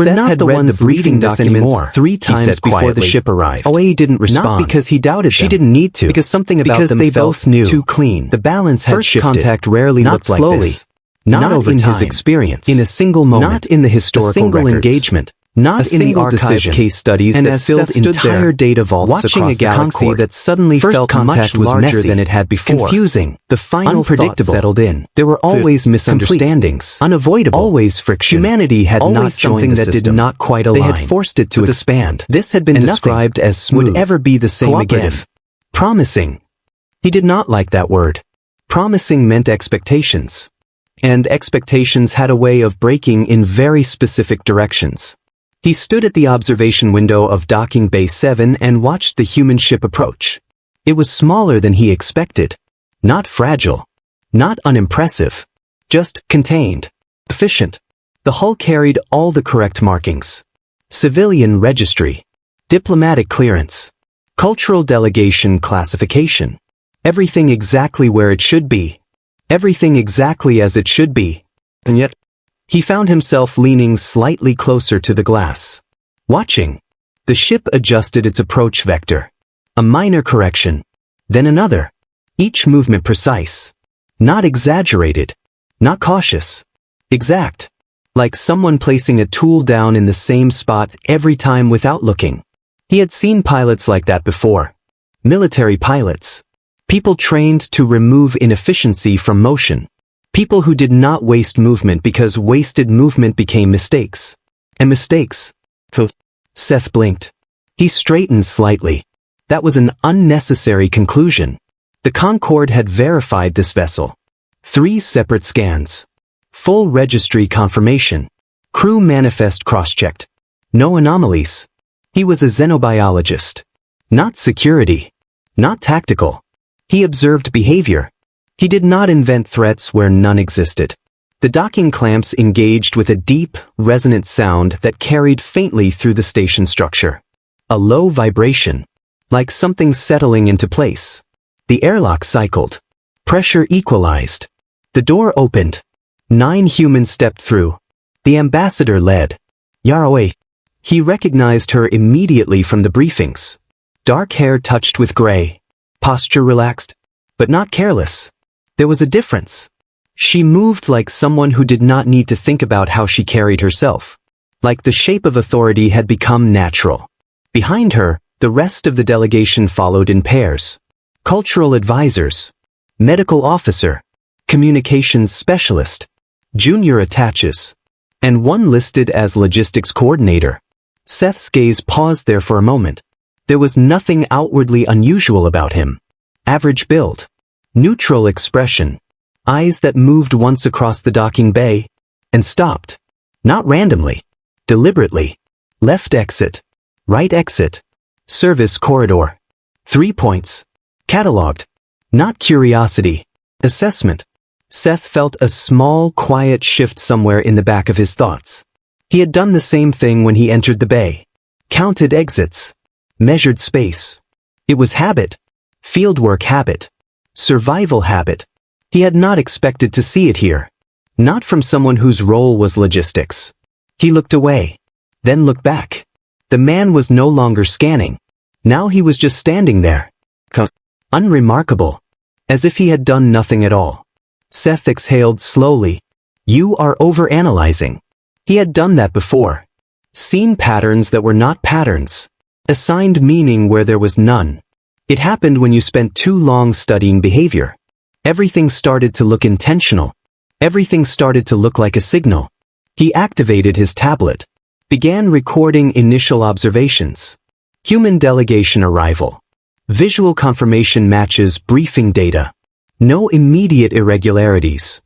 We're not the ones reading documents 3 times before the ship arrived. Away didn't respond. Not because he doubted them. She didn't need to. Because something about them felt too clean. The balance had shifted. First contact rarely looked like this. Not over in his experience. In a single moment. Not in the historical records. A single engagement. Not in the archive case studies that filled entire data vaults watching a galaxy that suddenly felt much larger than it had before. Confusing. The final unpredictable settled in. There were always misunderstandings. Unavoidable. Always friction. Humanity had not joined the system. That did not quite align. They had forced it to expand. This had been described as smooth. Would ever be the same again. Promising. He did not like that word. Promising meant expectations. And expectations had a way of breaking in very specific directions. He stood at the observation window of Docking Bay 7 and watched the human ship approach. It was smaller than he expected. Not fragile. Not unimpressive. Just contained. Efficient. The hull carried all the correct markings. Civilian registry. Diplomatic clearance. Cultural delegation classification. Everything exactly where it should be. Everything exactly as it should be. And yet, he found himself leaning slightly closer to the glass. Watching. The ship adjusted its approach vector. A minor correction. Then another. Each movement precise. Not exaggerated. Not cautious. Exact. Like someone placing a tool down in the same spot every time without looking. He had seen pilots like that before. Military pilots. People trained to remove inefficiency from motion. People who did not waste movement because wasted movement became mistakes. And mistakes. Seth blinked. He straightened slightly. That was an unnecessary conclusion. The Concorde had verified this vessel. 3 separate scans. Full registry confirmation. Crew manifest cross-checked. No anomalies. He was a xenobiologist. Not security. Not tactical. He observed behavior. He did not invent threats where none existed. The docking clamps engaged with a deep, resonant sound that carried faintly through the station structure. A low vibration. Like something settling into place. The airlock cycled. Pressure equalized. The door opened. 9 humans stepped through. The ambassador led. Yaraway. He recognized her immediately from the briefings. Dark hair touched with gray. Posture relaxed. But not careless. There was a difference. She moved like someone who did not need to think about how she carried herself. Like the shape of authority had become natural. Behind her, the rest of the delegation followed in pairs. Cultural advisors. Medical officer. Communications specialist. Junior attaches. And one listed as logistics coordinator. Seth's gaze paused there for a moment. There was nothing outwardly unusual about him. Average build. Neutral expression. Eyes that moved once across the docking bay. And stopped. Not randomly. Deliberately. Left exit. Right exit. Service corridor. 3 points. Cataloged. Not curiosity. Assessment. Seth felt a small, quiet shift somewhere in the back of his thoughts. He had done the same thing when he entered the bay. Counted exits. Measured space. It was habit. Fieldwork habit. Survival habit. He had not expected to see it here. Not from someone whose role was logistics. He looked away. Then looked back. The man was no longer scanning. Now he was just standing there. Unremarkable. As if he had done nothing at all. Seth exhaled slowly. You are overanalyzing. He had done that before. Seen patterns that were not patterns. Assigned meaning where there was none. It happened when you spent too long studying behavior. Everything started to look intentional. Everything started to look like a signal. He activated his tablet. Began recording initial observations. Human delegation arrival. Visual confirmation matches briefing data. No immediate irregularities.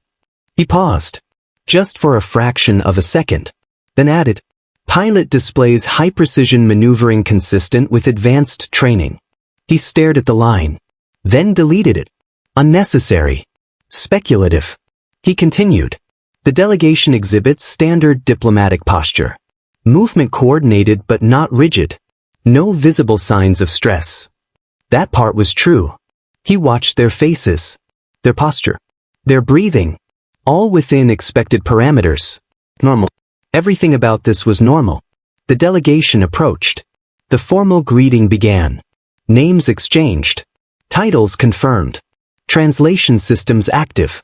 He paused. Just for a fraction of a second. Then added. Pilot displays high-precision maneuvering consistent with advanced training. He stared at the line. Then deleted it. Unnecessary. Speculative. He continued. The delegation exhibits standard diplomatic posture. Movement coordinated but not rigid. No visible signs of stress. That part was true. He watched their faces. Their posture. Their breathing. All within expected parameters. Normal. Everything about this was normal. The delegation approached. The formal greeting began. Names exchanged. Titles confirmed. Translation systems active.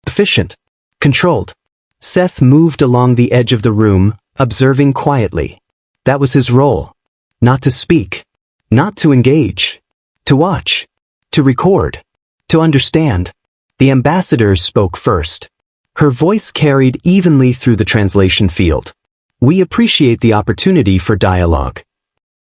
Efficient. Controlled. Seth moved along the edge of the room, observing quietly. That was his role. Not to speak. Not to engage. To watch. To record. To understand. The ambassador spoke first. Her voice carried evenly through the translation field. We appreciate the opportunity for dialogue.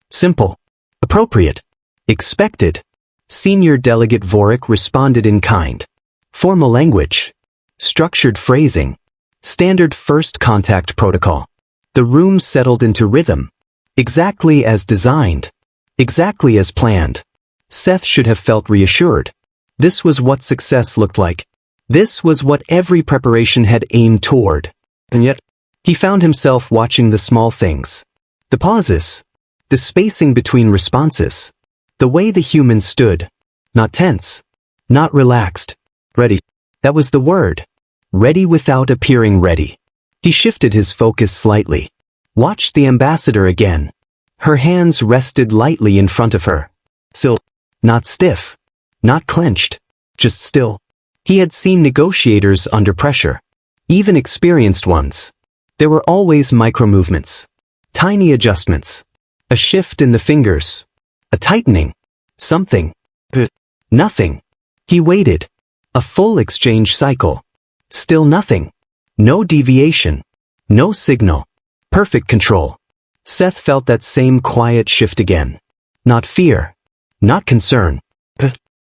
Simple. Appropriate. Expected. Senior Delegate Vorik responded in kind. Formal language. Structured phrasing. Standard first contact protocol. The room settled into rhythm. Exactly as designed. Exactly as planned. Seth should have felt reassured. This was what success looked like. This was what every preparation had aimed toward. And yet, he found himself watching the small things. The pauses. The spacing between responses. The way the humans stood. Not tense. Not relaxed. Ready. That was the word. Ready without appearing ready. He shifted his focus slightly. Watched the ambassador again. Her hands rested lightly in front of her. Still. Not stiff. Not clenched. Just still. He had seen negotiators under pressure. Even experienced ones. There were always micro-movements. Tiny adjustments. A shift in the fingers. A tightening. Something. But nothing. He waited. A full exchange cycle. Still nothing. No deviation. No signal. Perfect control. Seth felt that same quiet shift again. Not fear. Not concern.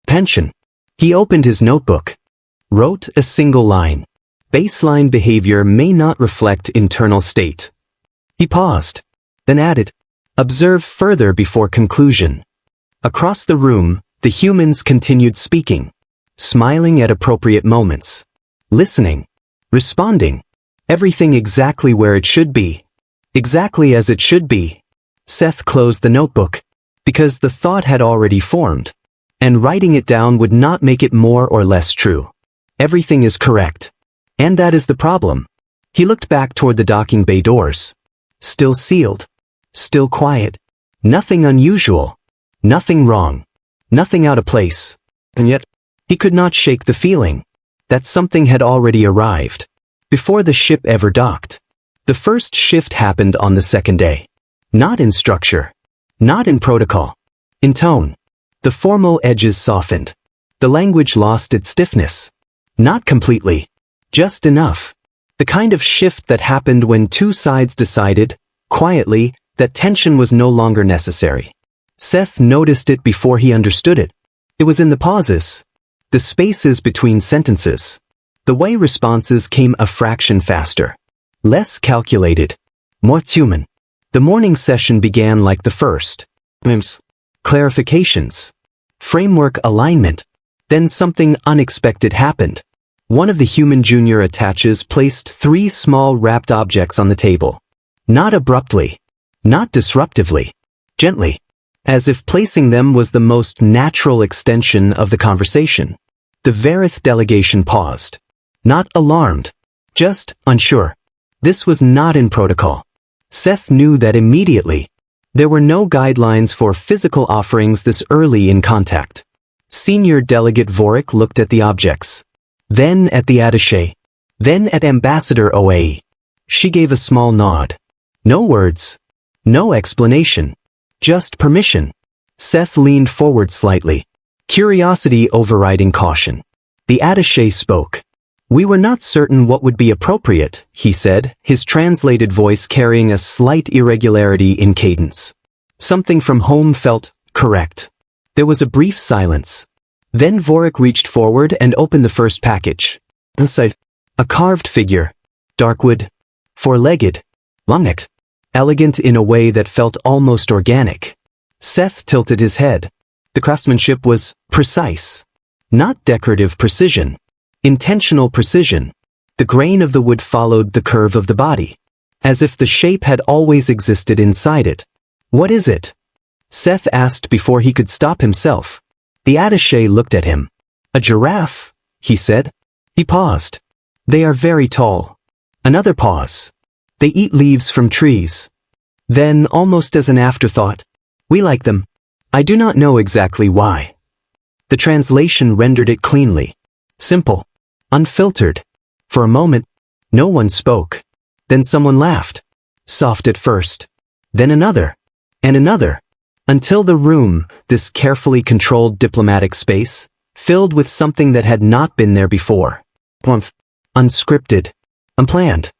Tension. He opened his notebook. Wrote a single line. Baseline behavior may not reflect internal state. He paused. Then added. Observe further before conclusion. Across the room, the humans continued speaking. Smiling at appropriate moments. Listening. Responding. Everything exactly where it should be. Exactly as it should be. Seth closed the notebook. Because the thought had already formed. And writing it down would not make it more or less true. Everything is correct. And that is the problem. He looked back toward the docking bay doors. Still sealed. Still quiet. Nothing unusual. Nothing wrong. Nothing out of place. And yet, he could not shake the feeling that something had already arrived. Before the ship ever docked. The first shift happened on the second day. Not in structure. Not in protocol. In tone. The formal edges softened. The language lost its stiffness. Not completely. Just enough. The kind of shift that happened when two sides decided, quietly, that tension was no longer necessary. Seth noticed it before he understood it. It was in the pauses. The spaces between sentences. The way responses came a fraction faster. Less calculated. More human. The morning session began like the first. Clarifications. Framework alignment. Then something unexpected happened. One of the human junior attaches placed 3 small wrapped objects on the table. Not abruptly. Not disruptively. Gently. As if placing them was the most natural extension of the conversation. The Verith delegation paused. Not alarmed. Just unsure. This was not in protocol. Seth knew that immediately. There were no guidelines for physical offerings this early in contact. Senior Delegate Vorik looked at the objects. Then at the attaché. Then at Ambassador Oae. She gave a small nod. No words. No explanation. Just permission. Seth leaned forward slightly. Curiosity overriding caution. The attaché spoke. We were not certain what would be appropriate, he said, his translated voice carrying a slight irregularity in cadence. Something from home felt correct. There was a brief silence. Then Vorik reached forward and opened the first package. Inside, a carved figure. Darkwood. 4-legged. Long-necked. Elegant in a way that felt almost organic. Seth tilted his head. The craftsmanship was precise. Not decorative precision. Intentional precision. The grain of the wood followed the curve of the body. As if the shape had always existed inside it. What is it? Seth asked before he could stop himself. The attaché looked at him. A giraffe, he said. He paused. They are very tall. Another pause. They eat leaves from trees. Then, almost as an afterthought, we like them. I do not know exactly why. The translation rendered it cleanly. Simple. Unfiltered. For a moment, no one spoke. Then someone laughed. Soft at first. Then another. And another. Until the room, this carefully controlled diplomatic space, filled with something that had not been there before. Unscripted. Unplanned.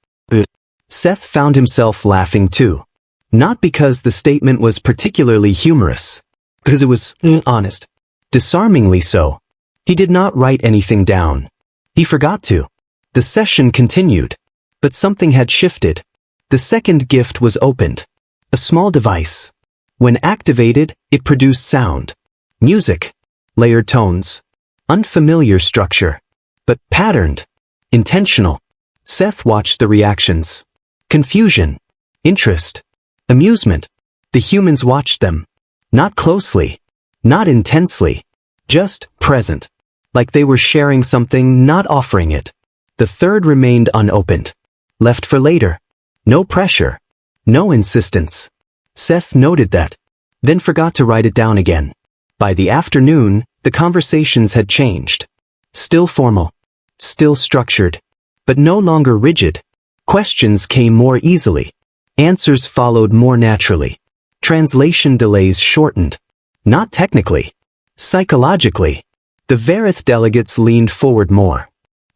Seth found himself laughing too. Not because the statement was particularly humorous. Because it was honest. Disarmingly so. He did not write anything down. He forgot to. The session continued. But something had shifted. The second gift was opened. A small device. When activated, it produced sound. Music. Layered tones. Unfamiliar structure. But patterned. Intentional. Seth watched the reactions. Confusion. Interest. Amusement. The humans watched them. Not closely. Not intensely. Just present. Like they were sharing something, not offering it. The third remained unopened. Left for later. No pressure. No insistence. Seth noted that. Then forgot to write it down again. By the afternoon, the conversations had changed. Still formal. Still structured. But no longer rigid. Questions came more easily. Answers followed more naturally. Translation delays shortened. Not technically. Psychologically. The Varith delegates leaned forward more.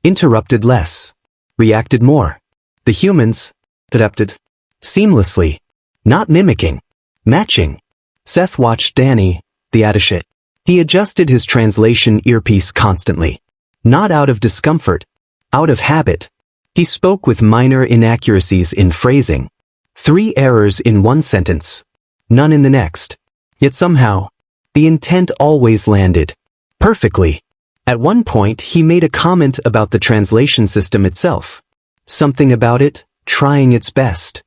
Interrupted less. Reacted more. The humans adapted. Seamlessly. Not mimicking. Matching. Seth watched Danny, the attaché. He adjusted his translation earpiece constantly. Not out of discomfort. Out of habit. He spoke with minor inaccuracies in phrasing. 3 errors in one sentence. None in the next. Yet somehow, the intent always landed. Perfectly. At one point he made a comment about the translation system itself. Something about it, trying its best.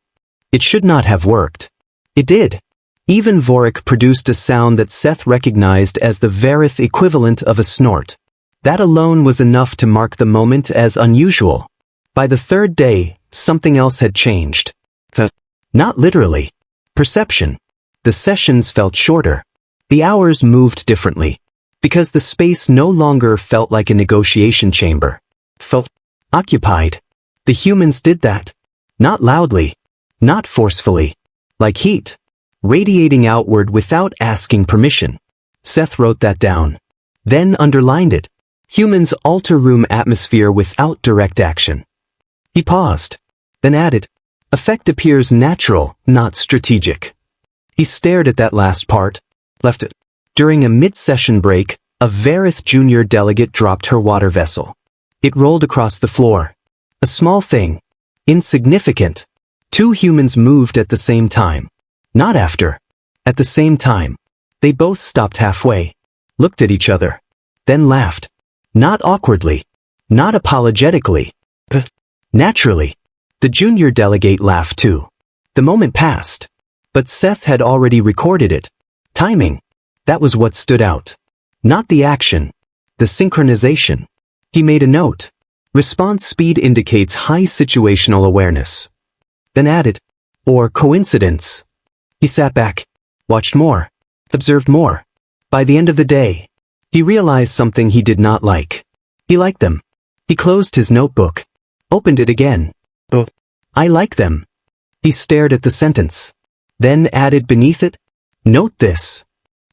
It should not have worked. It did. Even Vorik produced a sound that Seth recognized as the Varith equivalent of a snort. That alone was enough to mark the moment as unusual. By the third day, something else had changed. Not literally. Perception. The sessions felt shorter. The hours moved differently. Because the space no longer felt like a negotiation chamber. Felt occupied. The humans did that. Not loudly. Not forcefully. Like heat. Radiating outward without asking permission. Seth wrote that down. Then underlined it. Humans alter room atmosphere without direct action. He paused. Then added. Effect appears natural, not strategic. He stared at that last part. Left it. During a mid-session break, a Varith junior delegate dropped her water vessel. It rolled across the floor. A small thing. Insignificant. 2 humans moved at the same time. Not after. At the same time. They both stopped halfway. Looked at each other. Then laughed. Not awkwardly. Not apologetically. But naturally. The junior delegate laughed too. The moment passed. But Seth had already recorded it. Timing. That was what stood out. Not the action. The synchronization. He made a note. Response speed indicates high situational awareness. Then added. Or coincidence. He sat back. Watched more. Observed more. By the end of the day, he realized something he did not like. He liked them. He closed his notebook. Opened it again. Oh, I like them. He stared at the sentence. Then added beneath it. Note this.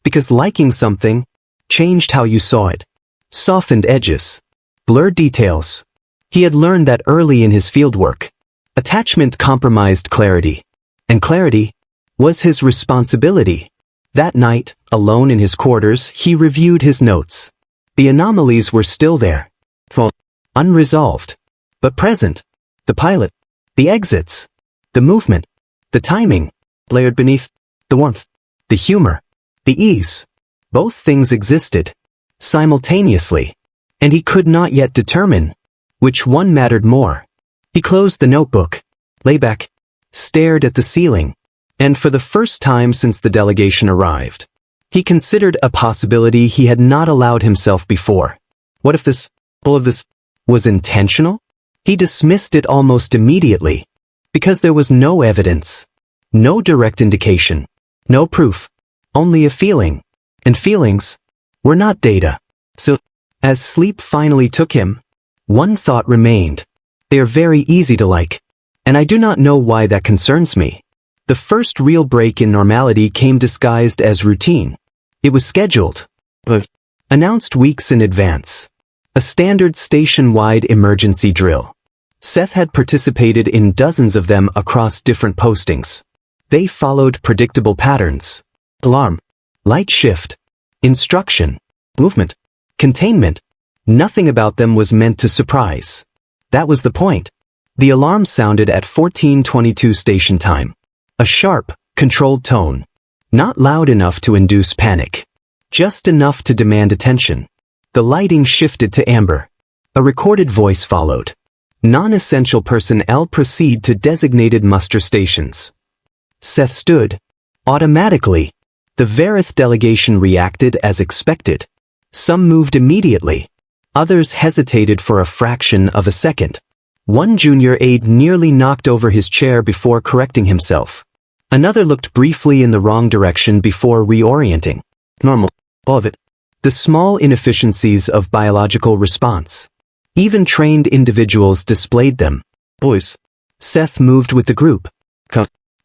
Because liking something changed how you saw it. Softened edges. Blurred details. He had learned that early in his fieldwork. Attachment compromised clarity. And clarity was his responsibility. That night, alone in his quarters, he reviewed his notes. The anomalies were still there. Unresolved. But present. The pilot. The exits. The movement. The timing. Layered beneath. The warmth. The humor. The ease. Both things existed. Simultaneously. And he could not yet determine which one mattered more. He closed the notebook. Lay back. Stared at the ceiling. And for the first time since the delegation arrived, he considered a possibility he had not allowed himself before. What if all of this was intentional? He dismissed it almost immediately. Because there was no evidence. No direct indication. No proof. Only a feeling. And feelings were not data. So, as sleep finally took him, one thought remained. They are very easy to like. And I do not know why that concerns me. The first real break in normality came disguised as routine. It was scheduled, but announced weeks in advance. A standard station-wide emergency drill. Seth had participated in dozens of them across different postings. They followed predictable patterns. Alarm. Light shift. Instruction. Movement. Containment. Nothing about them was meant to surprise. That was the point. The alarm sounded at 14:22 station time. A sharp, controlled tone. Not loud enough to induce panic. Just enough to demand attention. The lighting shifted to amber. A recorded voice followed. Non-essential personnel proceed to designated muster stations. Seth stood. Automatically. The Varith delegation reacted as expected. Some moved immediately. Others hesitated for a fraction of a second. One junior aide nearly knocked over his chair before correcting himself. Another looked briefly in the wrong direction before reorienting. Normal. All of it. The small inefficiencies of biological response. Even trained individuals displayed them. Boys. Seth moved with the group.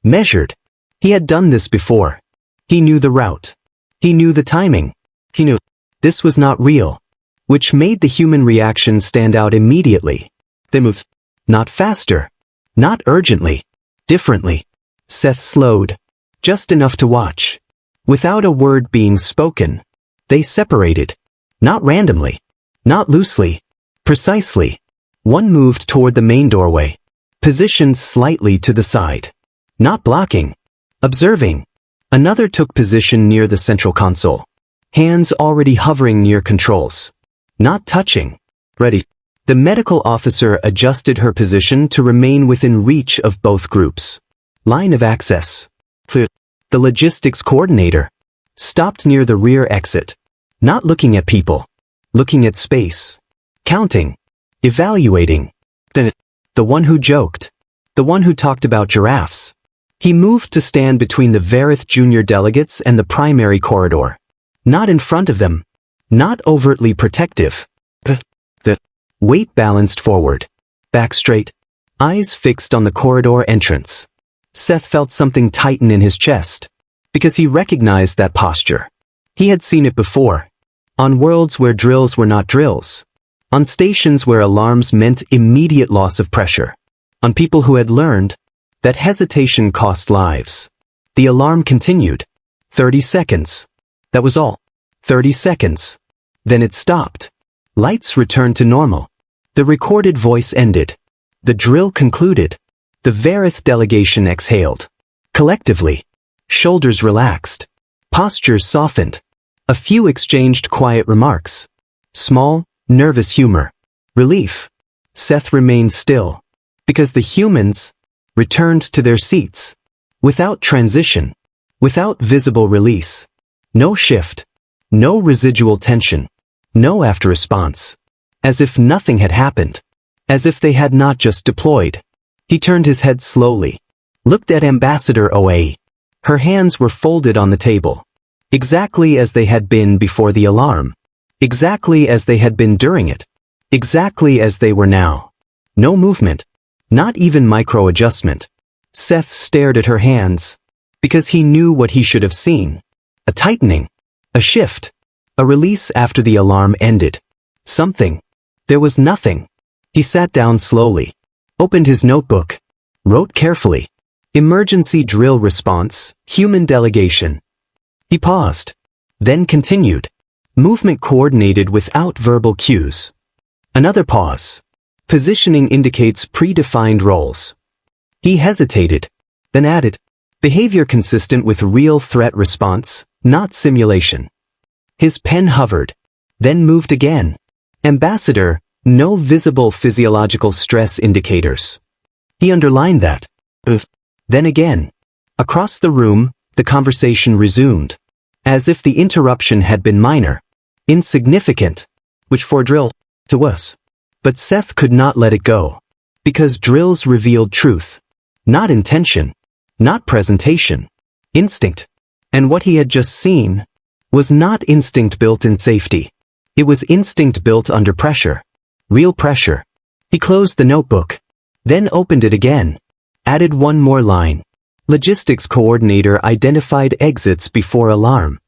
Measured. He had done this before. He knew the route. He knew the timing. He knew this was not real, which made the human reaction stand out immediately. They moved. Not faster. Not urgently. Differently. Seth slowed. Just enough to watch. Without a word being spoken. They separated. Not randomly. Not loosely. Precisely. One moved toward the main doorway. Positioned slightly to the side. Not blocking. Observing. Another took position near the central console. Hands already hovering near controls. Not touching. Ready. The medical officer adjusted her position to remain within reach of both groups. Line of access. Clear. The logistics coordinator stopped near the rear exit. Not looking at people. Looking at space. Counting. Evaluating. Then the one who joked. The one who talked about giraffes. He moved to stand between the Varith junior delegates and the primary corridor. Not in front of them. Not overtly protective. The weight balanced forward. Back straight. Eyes fixed on the corridor entrance. Seth felt something tighten in his chest. Because he recognized that posture. He had seen it before. On worlds where drills were not drills. On stations where alarms meant immediate loss of pressure. On people who had learned that hesitation cost lives. The alarm continued. 30 seconds. That was all. 30 seconds. Then it stopped. Lights returned to normal. The recorded voice ended. The drill concluded. The Varith delegation exhaled. Collectively. Shoulders relaxed. Postures softened. A few exchanged quiet remarks. Small, nervous humor. Relief. Seth remained still. Because the humans returned to their seats. Without transition. Without visible release. No shift. No residual tension. No after-response. As if nothing had happened. As if they had not just deployed. He turned his head slowly. Looked at Ambassador OA. Her hands were folded on the table. Exactly as they had been before the alarm. Exactly as they had been during it. Exactly as they were now. No movement. Not even micro-adjustment. Seth stared at her hands. Because he knew what he should have seen. A tightening. A shift. A release after the alarm ended. Something. There was nothing. He sat down slowly. Opened his notebook. Wrote carefully. Emergency drill response, human delegation. He paused. Then continued. Movement coordinated without verbal cues. Another pause. Positioning indicates predefined roles. He hesitated. Then added. Behavior consistent with real threat response, not simulation. His pen hovered. Then moved again. Ambassador, no visible physiological stress indicators. He underlined that. Then again. Across the room, the conversation resumed. As if the interruption had been minor. Insignificant. Which for drill, to us. But Seth could not let it go. Because drills revealed truth. Not intention. Not presentation. Instinct. And what he had just seen was not instinct built in safety. It was instinct built under pressure. Real pressure. He closed the notebook. Then opened it again. Added one more line. Logistics coordinator identified exits before alarm.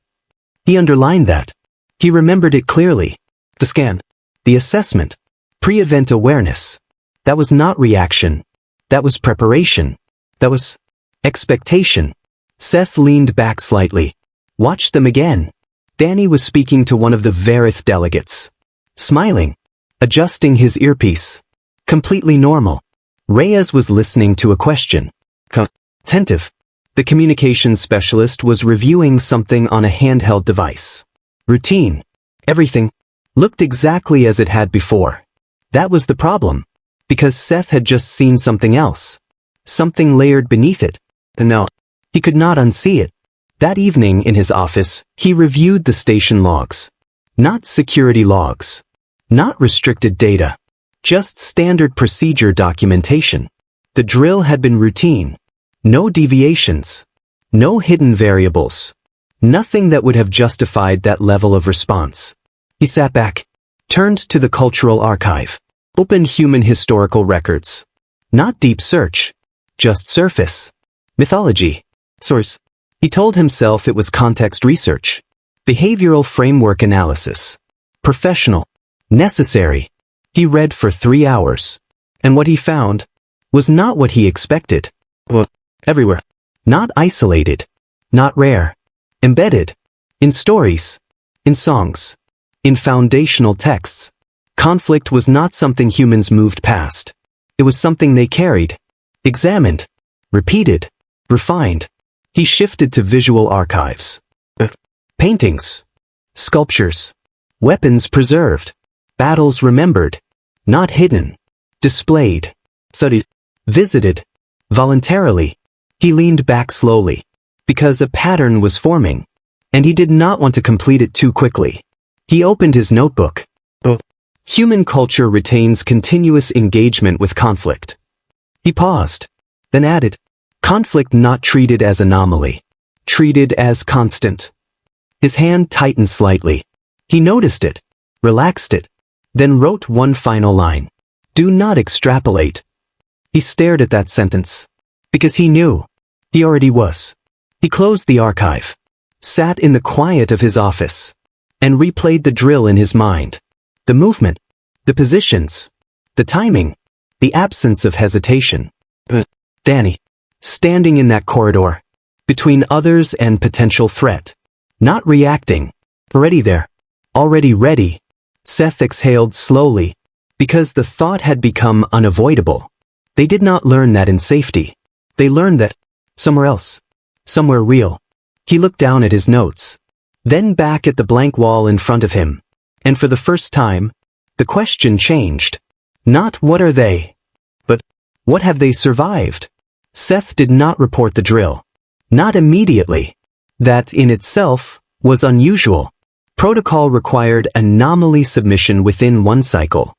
He underlined that. He remembered it clearly. The scan. The assessment. Pre-event awareness. That was not reaction. That was preparation. That was expectation. Seth leaned back slightly. Watched them again. Danny was speaking to one of the Verith delegates. Smiling. Adjusting his earpiece. Completely normal. Reyes was listening to a question. Attentive. The communications specialist was reviewing something on a handheld device. Routine. Everything looked exactly as it had before. That was the problem. Because Seth had just seen something else. Something layered beneath it. And no, he could not unsee it. That evening in his office, he reviewed the station logs. Not security logs. Not restricted data. Just standard procedure documentation. The drill had been routine. No deviations. No hidden variables. Nothing that would have justified that level of response. He sat back. Turned to the cultural archive. Opened human historical records. Not deep search. Just surface. Mythology. Source. He told himself it was context research. Behavioral framework analysis. Professional. Necessary. He read for 3 hours. And what he found was not what he expected. Well, everywhere. Not isolated. Not rare. Embedded. In stories. In songs. In foundational texts. Conflict was not something humans moved past. It was something they carried. Examined. Repeated. Refined. He shifted to visual archives. Paintings. Sculptures. Weapons preserved. Battles remembered. Not hidden. Displayed. Studied. Visited. Voluntarily. He leaned back slowly. Because a pattern was forming. And he did not want to complete it too quickly. He opened his notebook. Human culture retains continuous engagement with conflict. He paused. Then added. Conflict not treated as anomaly. Treated as constant. His hand tightened slightly. He noticed it. Relaxed it. Then wrote one final line. Do not extrapolate. He stared at that sentence. Because he knew. He already was. He closed the archive. Sat in the quiet of his office. And replayed the drill in his mind. The movement. The positions. The timing. The absence of hesitation. Danny. Standing in that corridor. Between others and potential threat. Not reacting. Already there. Already ready. Seth exhaled slowly. Because the thought had become unavoidable. They did not learn that in safety. They learned that somewhere else. Somewhere real. He looked down at his notes. Then back at the blank wall in front of him. And for the first time, the question changed. Not what are they? But what have they survived? Seth did not report the drill. Not immediately. That in itself was unusual. Protocol required anomaly submission within one cycle.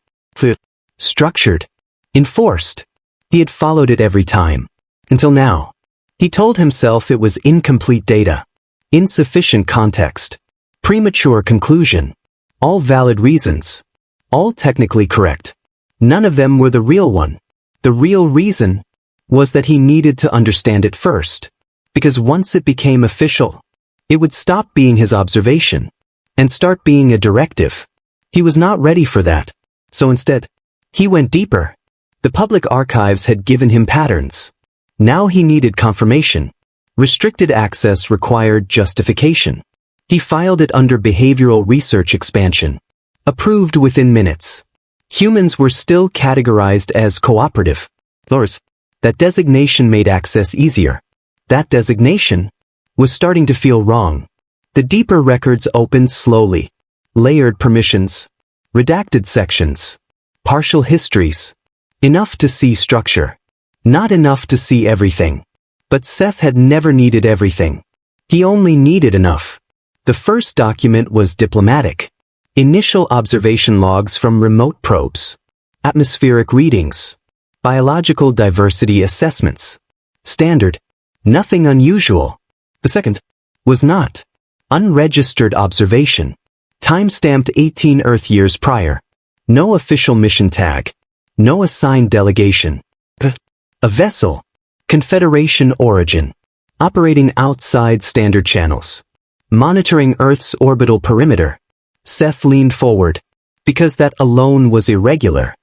Structured. Enforced. He had followed it every time. Until now. He told himself it was incomplete data. Insufficient context. Premature conclusion. All valid reasons. All technically correct. None of them were the real one. The real reason was that he needed to understand it first. Because once it became official, it would stop being his observation and start being a directive. He was not ready for that. So instead, he went deeper. The public archives had given him patterns. Now he needed confirmation. Restricted access required justification. He filed it under behavioral research expansion. Approved within minutes. Humans were still categorized as cooperative. That designation made access easier. That designation was starting to feel wrong. The deeper records opened slowly. Layered permissions. Redacted sections. Partial histories. Enough to see structure. Not enough to see everything. But Seth had never needed everything. He only needed enough. The first document was diplomatic. Initial observation logs from remote probes. Atmospheric readings. Biological diversity assessments. Standard. Nothing unusual. The second was not. Unregistered observation. Time-stamped 18 Earth years prior. No official mission tag. No assigned delegation. A vessel. Confederation origin. Operating outside standard channels. Monitoring Earth's orbital perimeter. Seth leaned forward. Because that alone was irregular.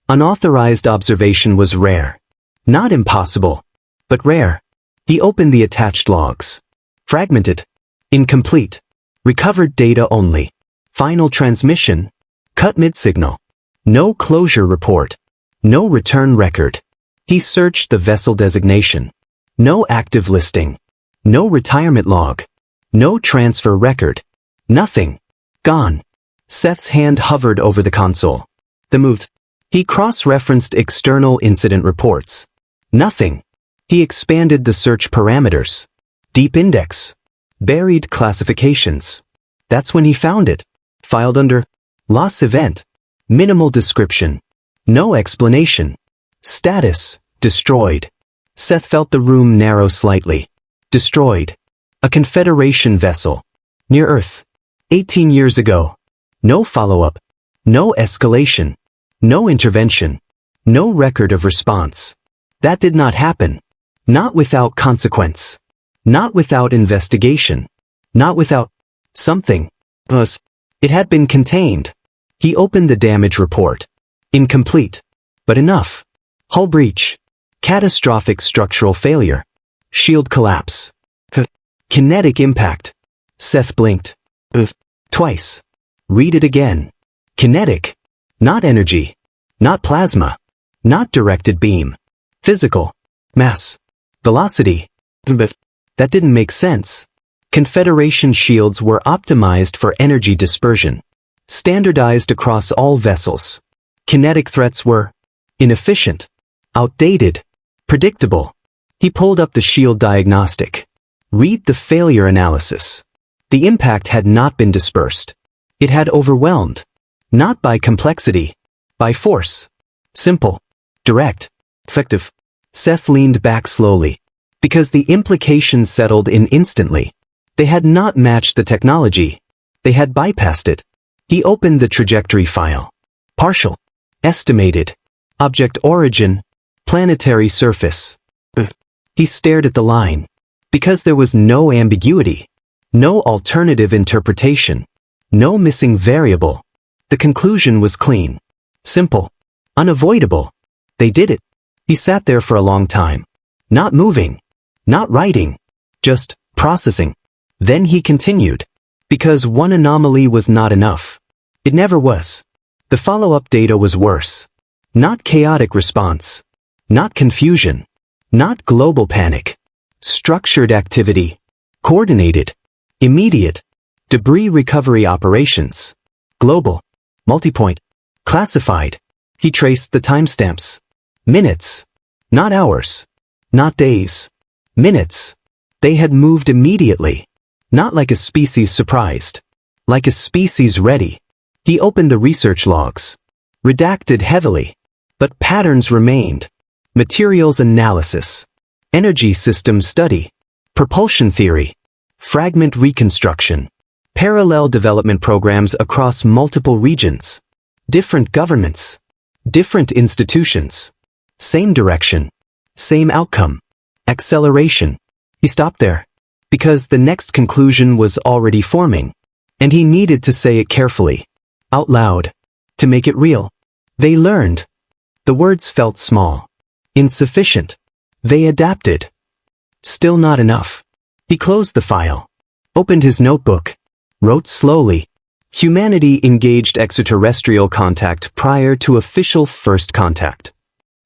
Unauthorized observation was rare. Not impossible, but rare. He opened the attached logs. Fragmented. Incomplete. Recovered data only. Final transmission. Cut mid-signal. No closure report. No return record. He searched the vessel designation. No active listing. No retirement log. No transfer record. Nothing. Gone. Seth's hand hovered over the console. The moved. He cross-referenced external incident reports. Nothing. He expanded the search parameters. Deep index. Buried classifications. That's when he found it. Filed under loss event. Minimal description. No explanation. Status. Destroyed. Seth felt the room narrow slightly. Destroyed. A Confederation vessel. Near Earth. 18 years ago. No follow-up. No escalation. No intervention. No record of response. That did not happen. Not without consequence. Not without investigation. Not without something. It had been contained. He opened the damage report. Incomplete. But enough. Hull breach. Catastrophic structural failure. Shield collapse. Kinetic impact. Seth blinked. Twice. Read it again. Kinetic. Not energy. Not plasma. Not directed beam. Physical. Mass. Velocity. But that didn't make sense. Confederation shields were optimized for energy dispersion. Standardized across all vessels. Kinetic threats were inefficient. Outdated. Predictable. He pulled up the shield diagnostic. Read the failure analysis. The impact had not been dispersed. It had overwhelmed. Not by complexity. By force. Simple. Direct. Effective. Seth leaned back slowly. Because the implications settled in instantly. They had not matched the technology. They had bypassed it. He opened the trajectory file. Partial. Estimated. Object origin. Planetary surface. He stared at the line. Because there was no ambiguity. No alternative interpretation. No missing variable. The conclusion was clean. Simple. Unavoidable. They did it. He sat there for a long time. Not moving. Not writing. Just processing. Then he continued. Because one anomaly was not enough. It never was. The follow-up data was worse. Not chaotic response. Not confusion. Not global panic. Structured activity. Coordinated. Immediate. Debris recovery operations. Global. Multipoint. Classified. He traced the timestamps. Minutes. Not hours. Not days. Minutes. They had moved immediately. Not like a species surprised. Like a species ready. He opened the research logs. Redacted heavily. But patterns remained. Materials analysis. Energy system study. Propulsion theory. Fragment reconstruction. Parallel development programs across multiple regions. Different governments. Different institutions. Same direction. Same outcome. Acceleration. He stopped there. Because the next conclusion was already forming. And he needed to say it carefully. Out loud. To make it real. They learned. The words felt small. Insufficient. They adapted. Still not enough. He closed the file. Opened his notebook. Wrote slowly. Humanity engaged extraterrestrial contact prior to official first contact.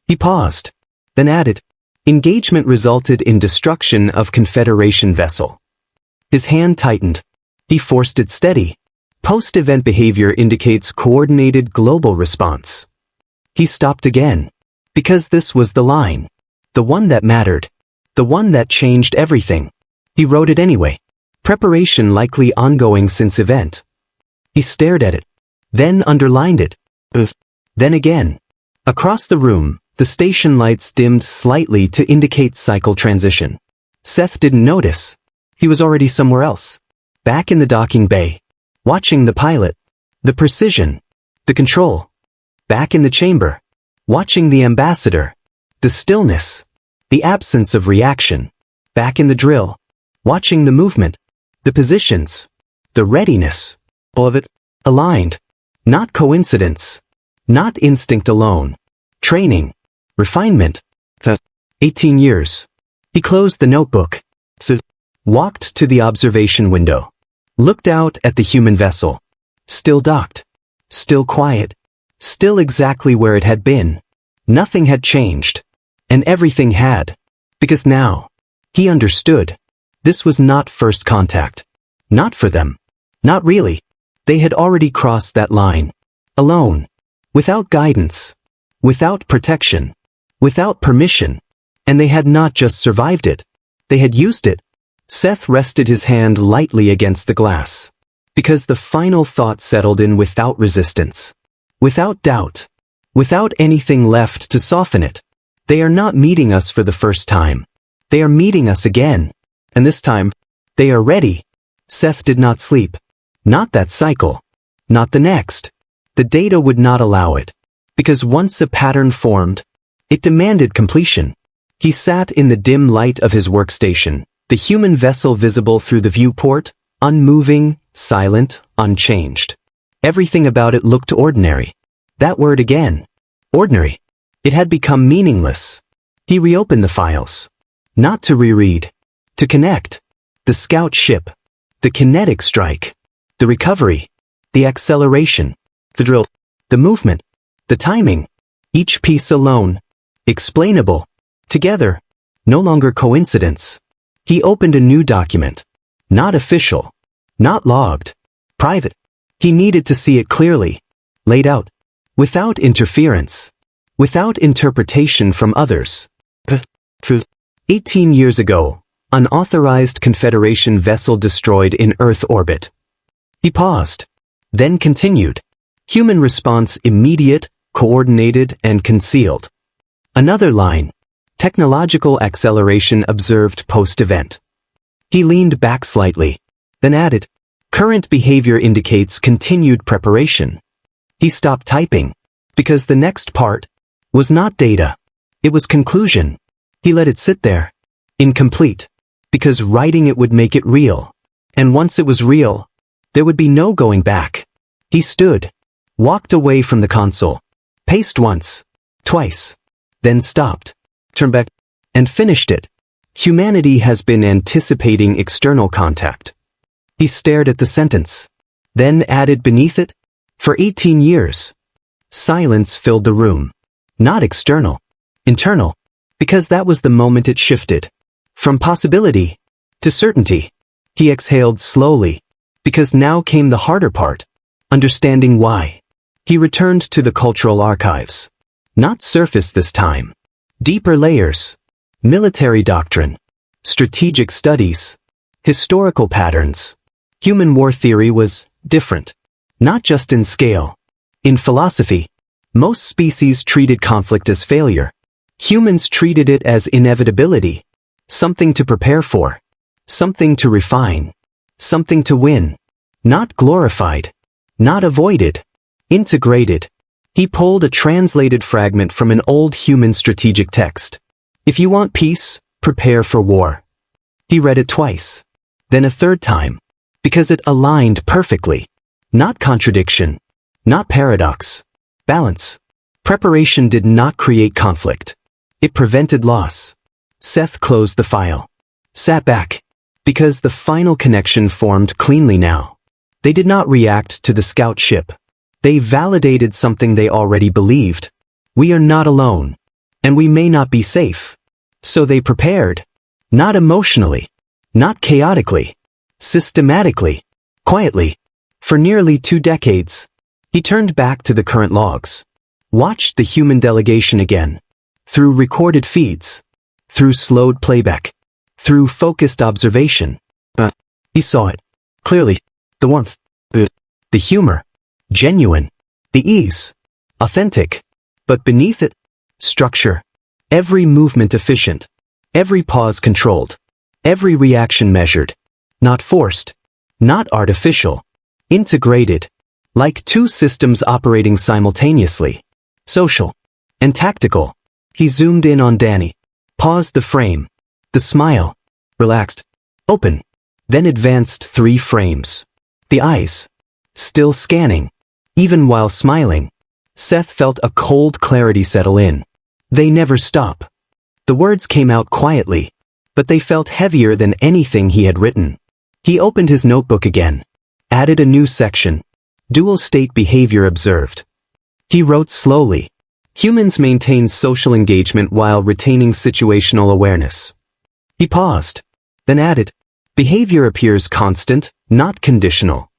He paused. Then added. Engagement resulted in destruction of Confederation vessel. His hand tightened. He forced it steady. Post-event behavior indicates coordinated global response. He stopped again. Because this was the line. The one that mattered. The one that changed everything. He wrote it anyway. Preparation likely ongoing since event. He stared at it. Then underlined it. Then again. Across the room, The station lights dimmed slightly to indicate cycle transition. Seth didn't notice. He was already somewhere else. Back in the docking bay. Watching the pilot. The precision. The control. Back in the chamber. Watching the ambassador. The stillness. The absence of reaction. Back in the drill. Watching the movement. The positions. The readiness. All of it. Aligned. Not coincidence. Not instinct alone. Training. Refinement. 18 years. He closed the notebook. Walked to the observation window. Looked out at the human vessel. Still docked. Still quiet. Still exactly where it had been. Nothing had changed. And everything had. Because now, he understood. This was not first contact. Not for them. Not really. They had already crossed that line. Alone. Without guidance. Without protection. Without permission. And they had not just survived it. They had used it. Seth rested his hand lightly against the glass. Because the final thought settled in without resistance. Without doubt. Without anything left to soften it. They are not meeting us for the first time. They are meeting us again. And this time, they are ready. Seth did not sleep. Not that cycle. Not the next. The data would not allow it. Because once a pattern formed, it demanded completion. He sat in the dim light of his workstation, the human vessel visible through the viewport, unmoving, silent, unchanged. Everything about it looked ordinary. That word again. Ordinary. It had become meaningless. He reopened the files. Not to reread. To connect. The scout ship. The kinetic strike. The recovery. The acceleration. The drill. The movement. The timing. Each piece alone. Explainable. Together. No longer coincidence. He opened a new document. Not official. Not logged. Private. He needed to see it clearly. Laid out. Without interference. Without interpretation from others. 18 years ago, unauthorized Confederation vessel destroyed in Earth orbit. He paused. Then continued. Human response immediate, coordinated, and concealed. Another line. Technological acceleration observed post-event. He leaned back slightly. Then added. Current behavior indicates continued preparation. He stopped typing. Because the next part was not data. It was conclusion. He let it sit there. Incomplete. Because writing it would make it real. And once it was real, there would be no going back. He stood. Walked away from the console. Paced once. Twice. Then stopped. Turned back. And finished it. Humanity has been anticipating external contact. He stared at the sentence. Then added beneath it. For 18 years. Silence filled the room. Not external. Internal. Because that was the moment it shifted. From possibility to certainty. He exhaled slowly. Because now came the harder part. Understanding why. He returned to the cultural archives. Not surface this time. Deeper layers. Military doctrine. Strategic studies. Historical patterns. Human war theory was different. Not just in scale. In philosophy. Most species treated conflict as failure. Humans treated it as inevitability. Something to prepare for. Something to refine. Something to win. Not glorified. Not avoided. Integrated. He pulled a translated fragment from an old human strategic text. If you want peace, prepare for war. He read it twice. Then a third time. Because it aligned perfectly. Not contradiction. Not paradox. Balance. Preparation did not create conflict. It prevented loss. Seth closed the file. Sat back. Because the final connection formed cleanly now. They did not react to the scout ship. They validated something they already believed. We are not alone. And we may not be safe. So they prepared. Not emotionally. Not chaotically. Systematically. Quietly. For nearly 2 decades. He turned back to the current logs. Watched the human delegation again. Through recorded feeds. Through slowed playback. Through focused observation. He saw it. Clearly. The warmth. The humor. Genuine. The ease. Authentic. But beneath it, Structure. Every movement efficient. Every pause controlled. Every reaction measured. Not forced. Not artificial. Integrated. Like two systems operating simultaneously. Social. And tactical. He zoomed in on Danny. Paused the frame. The smile. Relaxed. Open. Then advanced 3 frames. The eyes. Still scanning. Even while smiling. Seth felt a cold clarity settle in. They never stop. The words came out quietly, but they felt heavier than anything he had written. He opened his notebook again. Added a new section. Dual state behavior observed. He wrote slowly. Humans maintain social engagement while retaining situational awareness. He paused. Then added. Behavior appears constant, not conditional.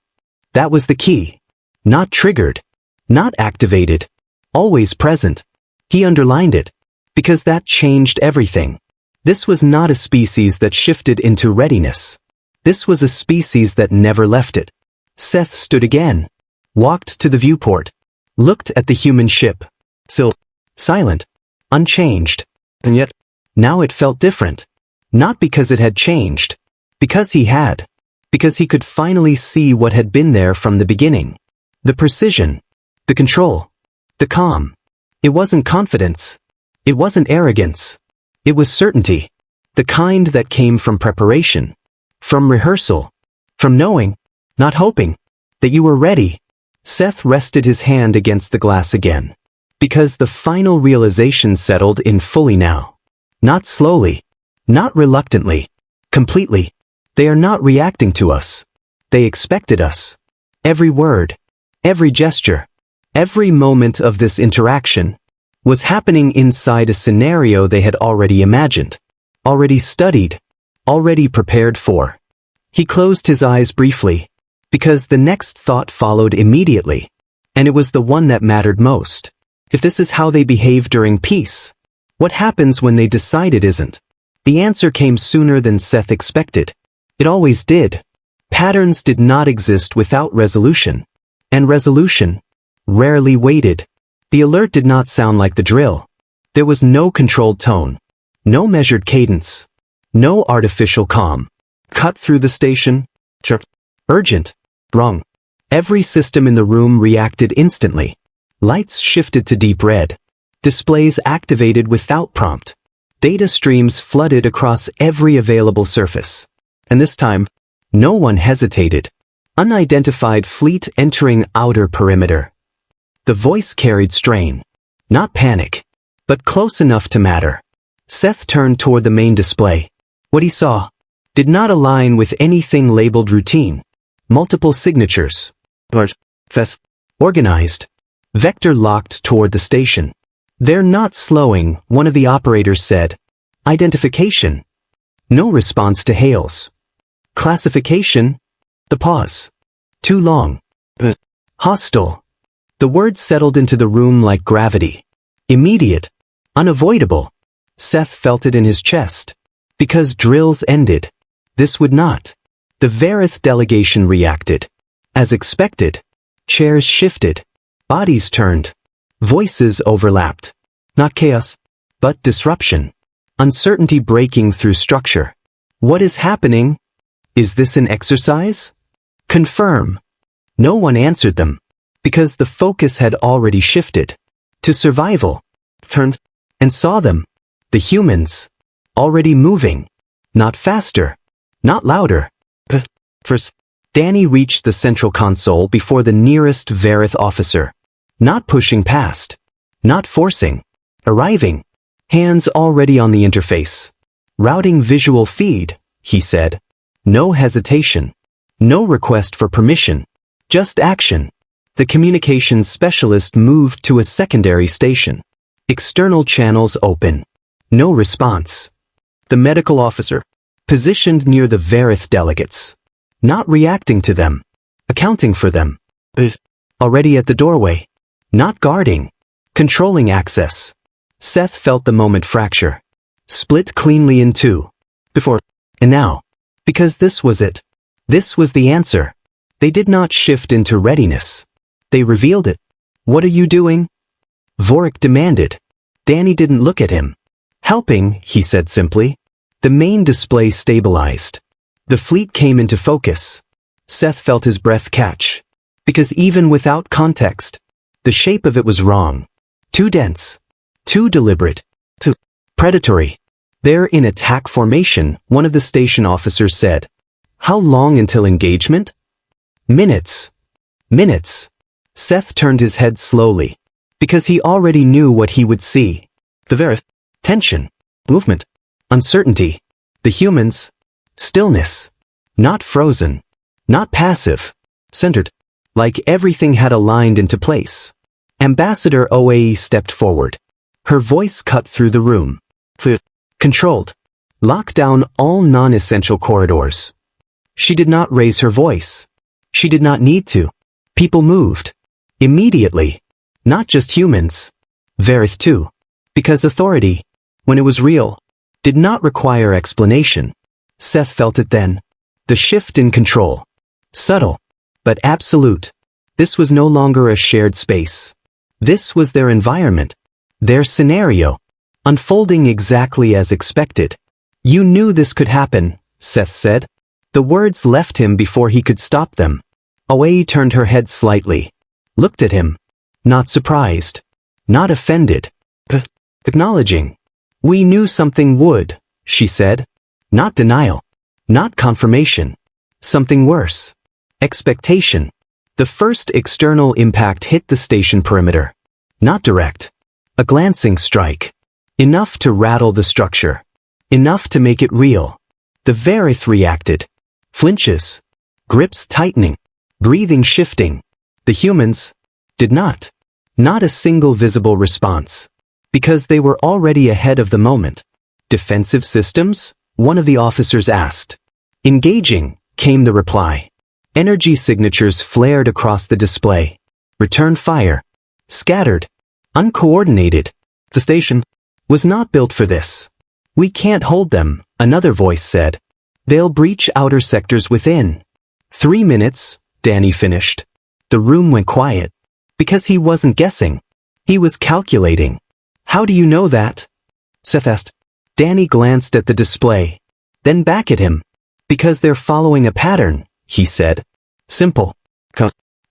That was the key. Not triggered. Not activated. Always present. He underlined it. Because that changed everything. This was not a species that shifted into readiness. This was a species that never left it. Seth stood again. Walked to the viewport. Looked at the human ship. Still. Silent. Unchanged. And yet, now it felt different. Not because it had changed. Because he had. Because he could finally see what had been there from the beginning. The precision. The control. The calm. It wasn't confidence. It wasn't arrogance. It was certainty. The kind that came from preparation. From rehearsal. From knowing, not hoping, that you were ready. Seth rested his hand against the glass again. Because the final realization settled in fully now. Not slowly. Not reluctantly. Completely. They are not reacting to us. They expected us. Every word. Every gesture. Every moment of this interaction was happening inside a scenario they had already imagined, already studied, already prepared for. He closed his eyes briefly, because the next thought followed immediately, and it was the one that mattered most. If this is how they behave during peace, what happens when they decide it isn't? The answer came sooner than Seth expected. It always did. Patterns did not exist without resolution, and resolution rarely waited. The alert did not sound like the drill. There was no controlled tone. No measured cadence. No artificial calm. Cut through the station. Chirp. Urgent. Wrong. Every system in the room reacted instantly. Lights shifted to deep red. Displays activated without prompt. Data streams flooded across every available surface. And this time, no one hesitated. Unidentified fleet entering outer perimeter. The voice carried strain. Not panic, but close enough to matter. Seth turned toward the main display. What he saw did not align with anything labeled routine. Multiple signatures. Organized. Vector locked toward the station. They're not slowing, one of the operators said. Identification. No response to hails. Classification. The pause. Too long. Hostile. The words settled into the room like gravity. Immediate. Unavoidable. Seth felt it in his chest. Because drills ended. This would not. The Varith delegation reacted. As expected. Chairs shifted. Bodies turned. Voices overlapped. Not chaos, but disruption. Uncertainty breaking through structure. What is happening? Is this an exercise? Confirm. No one answered them. Because the focus had already shifted. To survival. Turned. And saw them. The humans. Already moving. Not faster. Not louder. First, Danny reached the central console before the nearest Varith officer. Not pushing past. Not forcing. Arriving. Hands already on the interface. Routing visual feed, he said. No hesitation. No request for permission. Just action. The communications specialist moved to a secondary station. External channels open. No response. The medical officer, positioned near the Varith delegates. Not reacting to them. Accounting for them. Already at the doorway. Not guarding. Controlling access. Seth felt the moment fracture. Split cleanly in two. Before. And now. Because this was it. This was the answer. They did not shift into readiness. They revealed it. What are you doing? Vorik demanded. Danny didn't look at him. Helping, he said simply. The main display stabilized. The fleet came into focus. Seth felt his breath catch. Because even without context, the shape of it was wrong. Too dense. Too deliberate. Too predatory. They're in attack formation, one of the station officers said. How long until engagement? Minutes. Minutes. Seth turned his head slowly. Because he already knew what he would see. The very tension. Movement. Uncertainty. The humans. Stillness. Not frozen. Not passive. Centered. Like everything had aligned into place. Ambassador OAE stepped forward. Her voice cut through the room. Controlled. Lock down all non-essential corridors. She did not raise her voice. She did not need to. People moved. Immediately. Not just humans. Varith too. Because authority, when it was real, did not require explanation. Seth felt it then. The shift in control. Subtle. But absolute. This was no longer a shared space. This was their environment. Their scenario. Unfolding exactly as expected. You knew this could happen, Seth said. The words left him before he could stop them. Away turned her head slightly. Looked at him. Not surprised. Not offended. Acknowledging. We knew something would, she said. Not denial. Not confirmation. Something worse. Expectation. The first external impact hit the station perimeter. Not direct. A glancing strike. Enough to rattle the structure. Enough to make it real. The Varith reacted. Flinches. Grips tightening. Breathing shifting. The humans did not. Not a single visible response. Because they were already ahead of the moment. Defensive systems? One of the officers asked. Engaging, came the reply. Energy signatures flared across the display. Return fire. Scattered. Uncoordinated. The station was not built for this. We can't hold them, another voice said. They'll breach outer sectors within. 3 minutes, Danny finished. The room went quiet. Because he wasn't guessing. He was calculating. How do you know that? Seth asked. Danny glanced at the display. Then back at him. Because they're following a pattern, he said. Simple.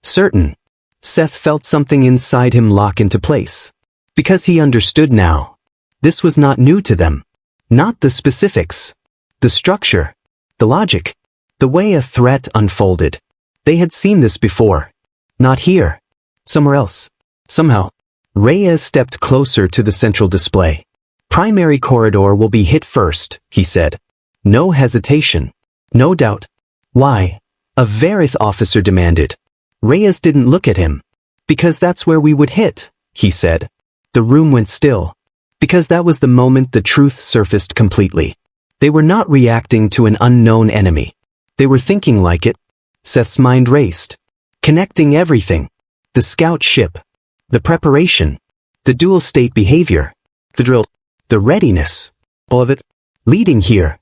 Certain. Seth felt something inside him lock into place. Because he understood now. This was not new to them. Not the specifics. The structure. The logic. The way a threat unfolded. They had seen this before. Not here. Somewhere else. Somehow. Reyes stepped closer to the central display. Primary corridor will be hit first, he said. No hesitation. No doubt. Why? A Varith officer demanded. Reyes didn't look at him. Because that's where we would hit, he said. The room went still. Because that was the moment the truth surfaced completely. They were not reacting to an unknown enemy. They were thinking like it. Seth's mind raced. Connecting everything. The scout ship. The preparation. The dual-state behavior. The drill. The readiness. All of it. Leading here.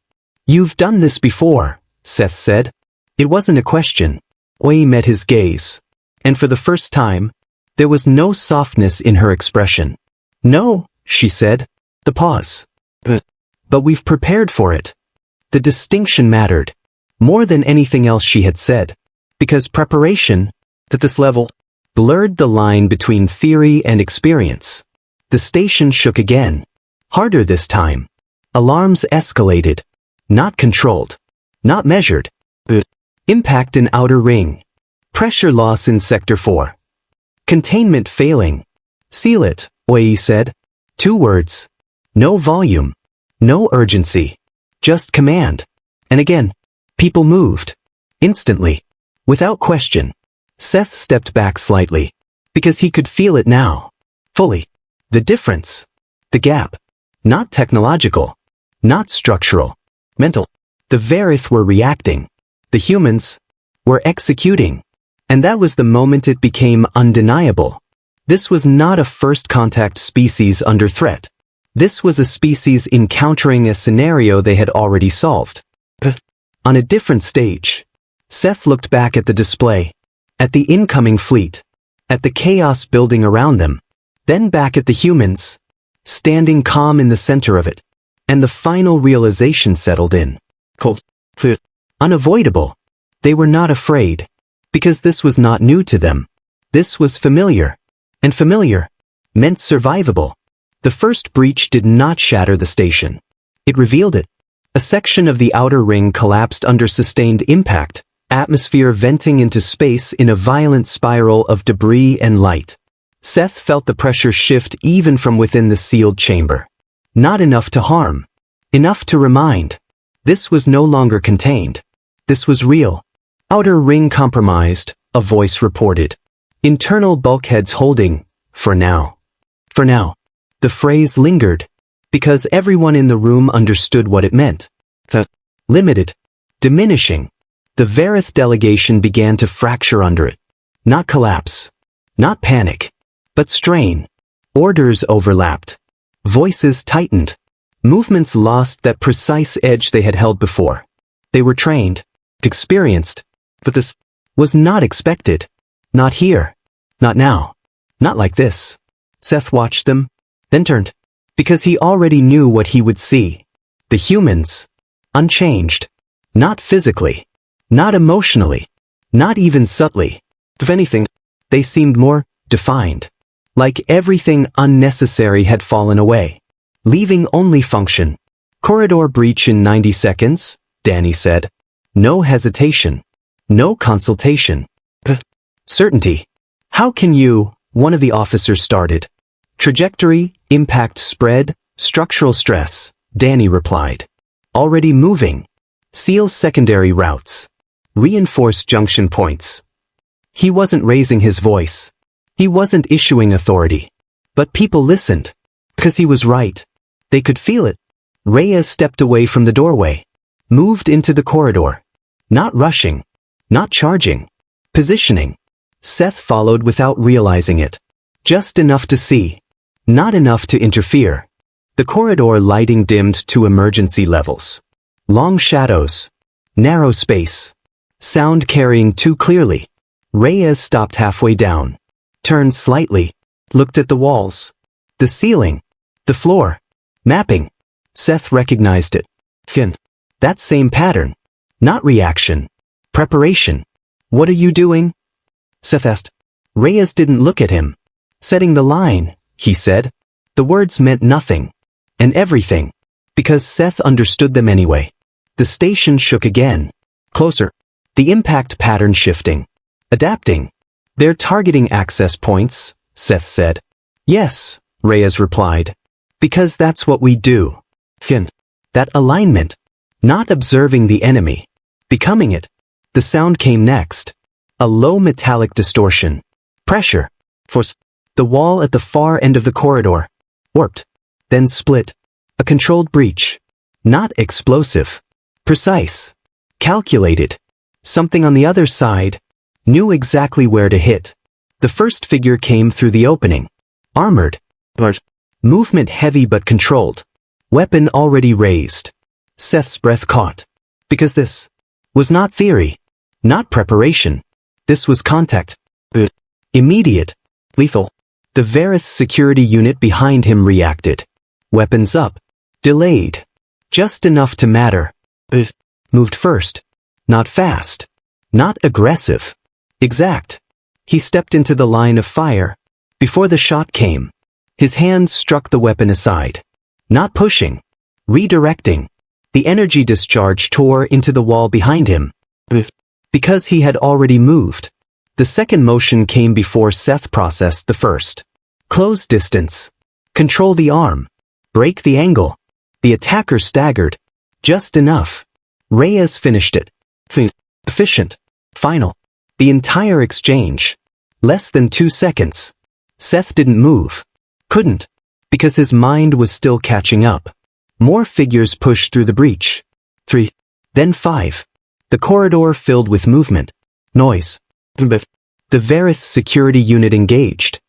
You've done this before, Seth said. It wasn't a question. Oi met his gaze. And for the first time, there was no softness in her expression. No, she said. The pause. But we've prepared for it. The distinction mattered. More than anything else she had said. Because preparation, at this level, blurred the line between theory and experience. The station shook again. Harder this time. Alarms escalated. Not controlled. Not measured. Impact in outer ring. Pressure loss in Sector 4. Containment failing. Seal it, Oye said. 2 words. No volume. No urgency. Just command. And again, people moved. Instantly. Without question. Seth stepped back slightly. Because he could feel it now. Fully. The difference. The gap. Not technological. Not structural. Mental. The Varith were reacting. The humans were executing. And that was the moment it became undeniable. This was not a first contact species under threat. This was a species encountering a scenario they had already solved. On a different stage. Seth looked back at the display. At the incoming fleet. At the chaos building around them. Then back at the humans. standing calm in the center of it. And the final realization settled in. Cold, clear, unavoidable. They were not afraid, because this was not new to them. This was familiar, and familiar meant survivable. The first breach did not shatter the station. It revealed it. A section of the outer ring collapsed under sustained impact, atmosphere venting into space in a violent spiral of debris and light. Seth felt the pressure shift even from within the sealed chamber. Not enough to harm. Enough to remind. This was no longer contained. This was real. Outer ring compromised, a voice reported. Internal bulkheads holding, for now. For now. The phrase lingered, because everyone in the room understood what it meant. Limited. Diminishing. The Varith delegation began to fracture under it. Not collapse. Not panic. But strain. Orders overlapped. Voices tightened. Movements lost that precise edge they had held before. They were trained. Experienced. But this was not expected. Not here. Not now. Not like this. Seth watched them, then turned. Because he already knew what he would see. The humans. Unchanged. Not physically. Not emotionally. Not even subtly. If anything, they seemed more defined. Like everything unnecessary had fallen away. Leaving only function. Corridor breach in 90 seconds, Danny said. No hesitation. No consultation. Certainty. How can you, one of the officers started. Trajectory, impact spread, structural stress, Danny replied. Already moving. Seal secondary routes. Reinforce junction points. He wasn't raising his voice. He wasn't issuing authority. But people listened. Because he was right. They could feel it. Reyes stepped away from the doorway. Moved into the corridor. Not rushing. Not charging. Positioning. Seth followed without realizing it. Just enough to see. Not enough to interfere. The corridor lighting dimmed to emergency levels. Long shadows. Narrow space. Sound carrying too clearly. Reyes stopped halfway down. Turned slightly. Looked at the walls. The ceiling. The floor. Mapping. Seth recognized it. That same pattern. Not reaction. Preparation. What are you doing? Seth asked. Reyes didn't look at him. Setting the line, he said. The words meant nothing. And everything. Because Seth understood them anyway. The station shook again. Closer. The impact pattern shifting. Adapting. They're targeting access points, Seth said. Yes, Reyes replied. Because that's what we do. That alignment. Not observing the enemy. Becoming it. The sound came next. A low metallic distortion. Pressure. Force. The wall at the far end of the corridor. Warped. Then split. A controlled breach. Not explosive. Precise. Calculated. Something on the other side. Knew exactly where to hit. The first figure came through the opening. Armored. Movement heavy but controlled. Weapon already raised. Seth's breath caught. Because this was not theory. Not preparation. This was contact. Immediate. Lethal. The Varith security unit behind him reacted. Weapons up. Delayed. Just enough to matter. Moved first. Not fast. Not aggressive. Exact. He stepped into the line of fire. Before the shot came. His hands struck the weapon aside. Not pushing. Redirecting. The energy discharge tore into the wall behind him. Because he had already moved. The second motion came before Seth processed the first. Close distance. Control the arm. Break the angle. The attacker staggered. Just enough. Reyes finished it. Efficient. Final. The entire exchange. Less than 2 seconds. Seth didn't move. Couldn't. Because his mind was still catching up. More figures pushed through the breach. 3. Then 5. The corridor filled with movement. Noise. The Varith security unit engaged.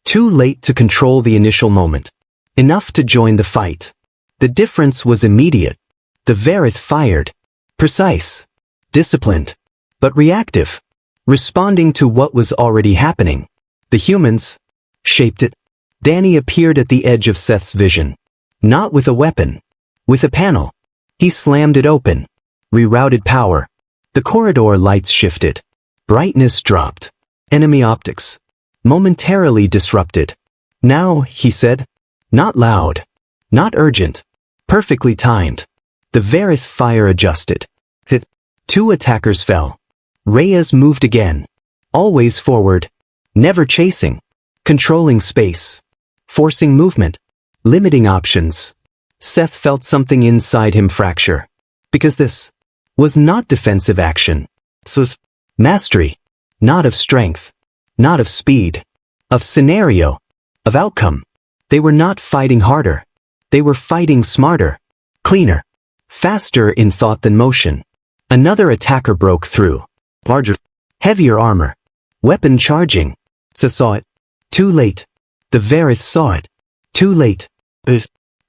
Too late to control the initial moment. Enough to join the fight. The difference was immediate. The Varith fired. Precise. Disciplined. But reactive. Responding to what was already happening. The humans shaped it. Danny appeared at the edge of Seth's vision. Not with a weapon. With a panel. He slammed it open. Rerouted power. The corridor lights shifted. Brightness dropped. Enemy optics. Momentarily disrupted. Now, he said. Not loud. Not urgent. Perfectly timed. The Varith fire adjusted. Hit. 2 attackers fell. Reyes moved again. Always forward. Never chasing. Controlling space. Forcing movement. Limiting options. Seth felt something inside him fracture. Because this was not defensive action. This was mastery. Not of strength. Not of speed. Of scenario. Of outcome. They were not fighting harder. They were fighting smarter. Cleaner. Faster in thought than motion. Another attacker broke through. Larger. Heavier armor. Weapon charging. Seth saw it. Too late. The Varith saw it. Too late.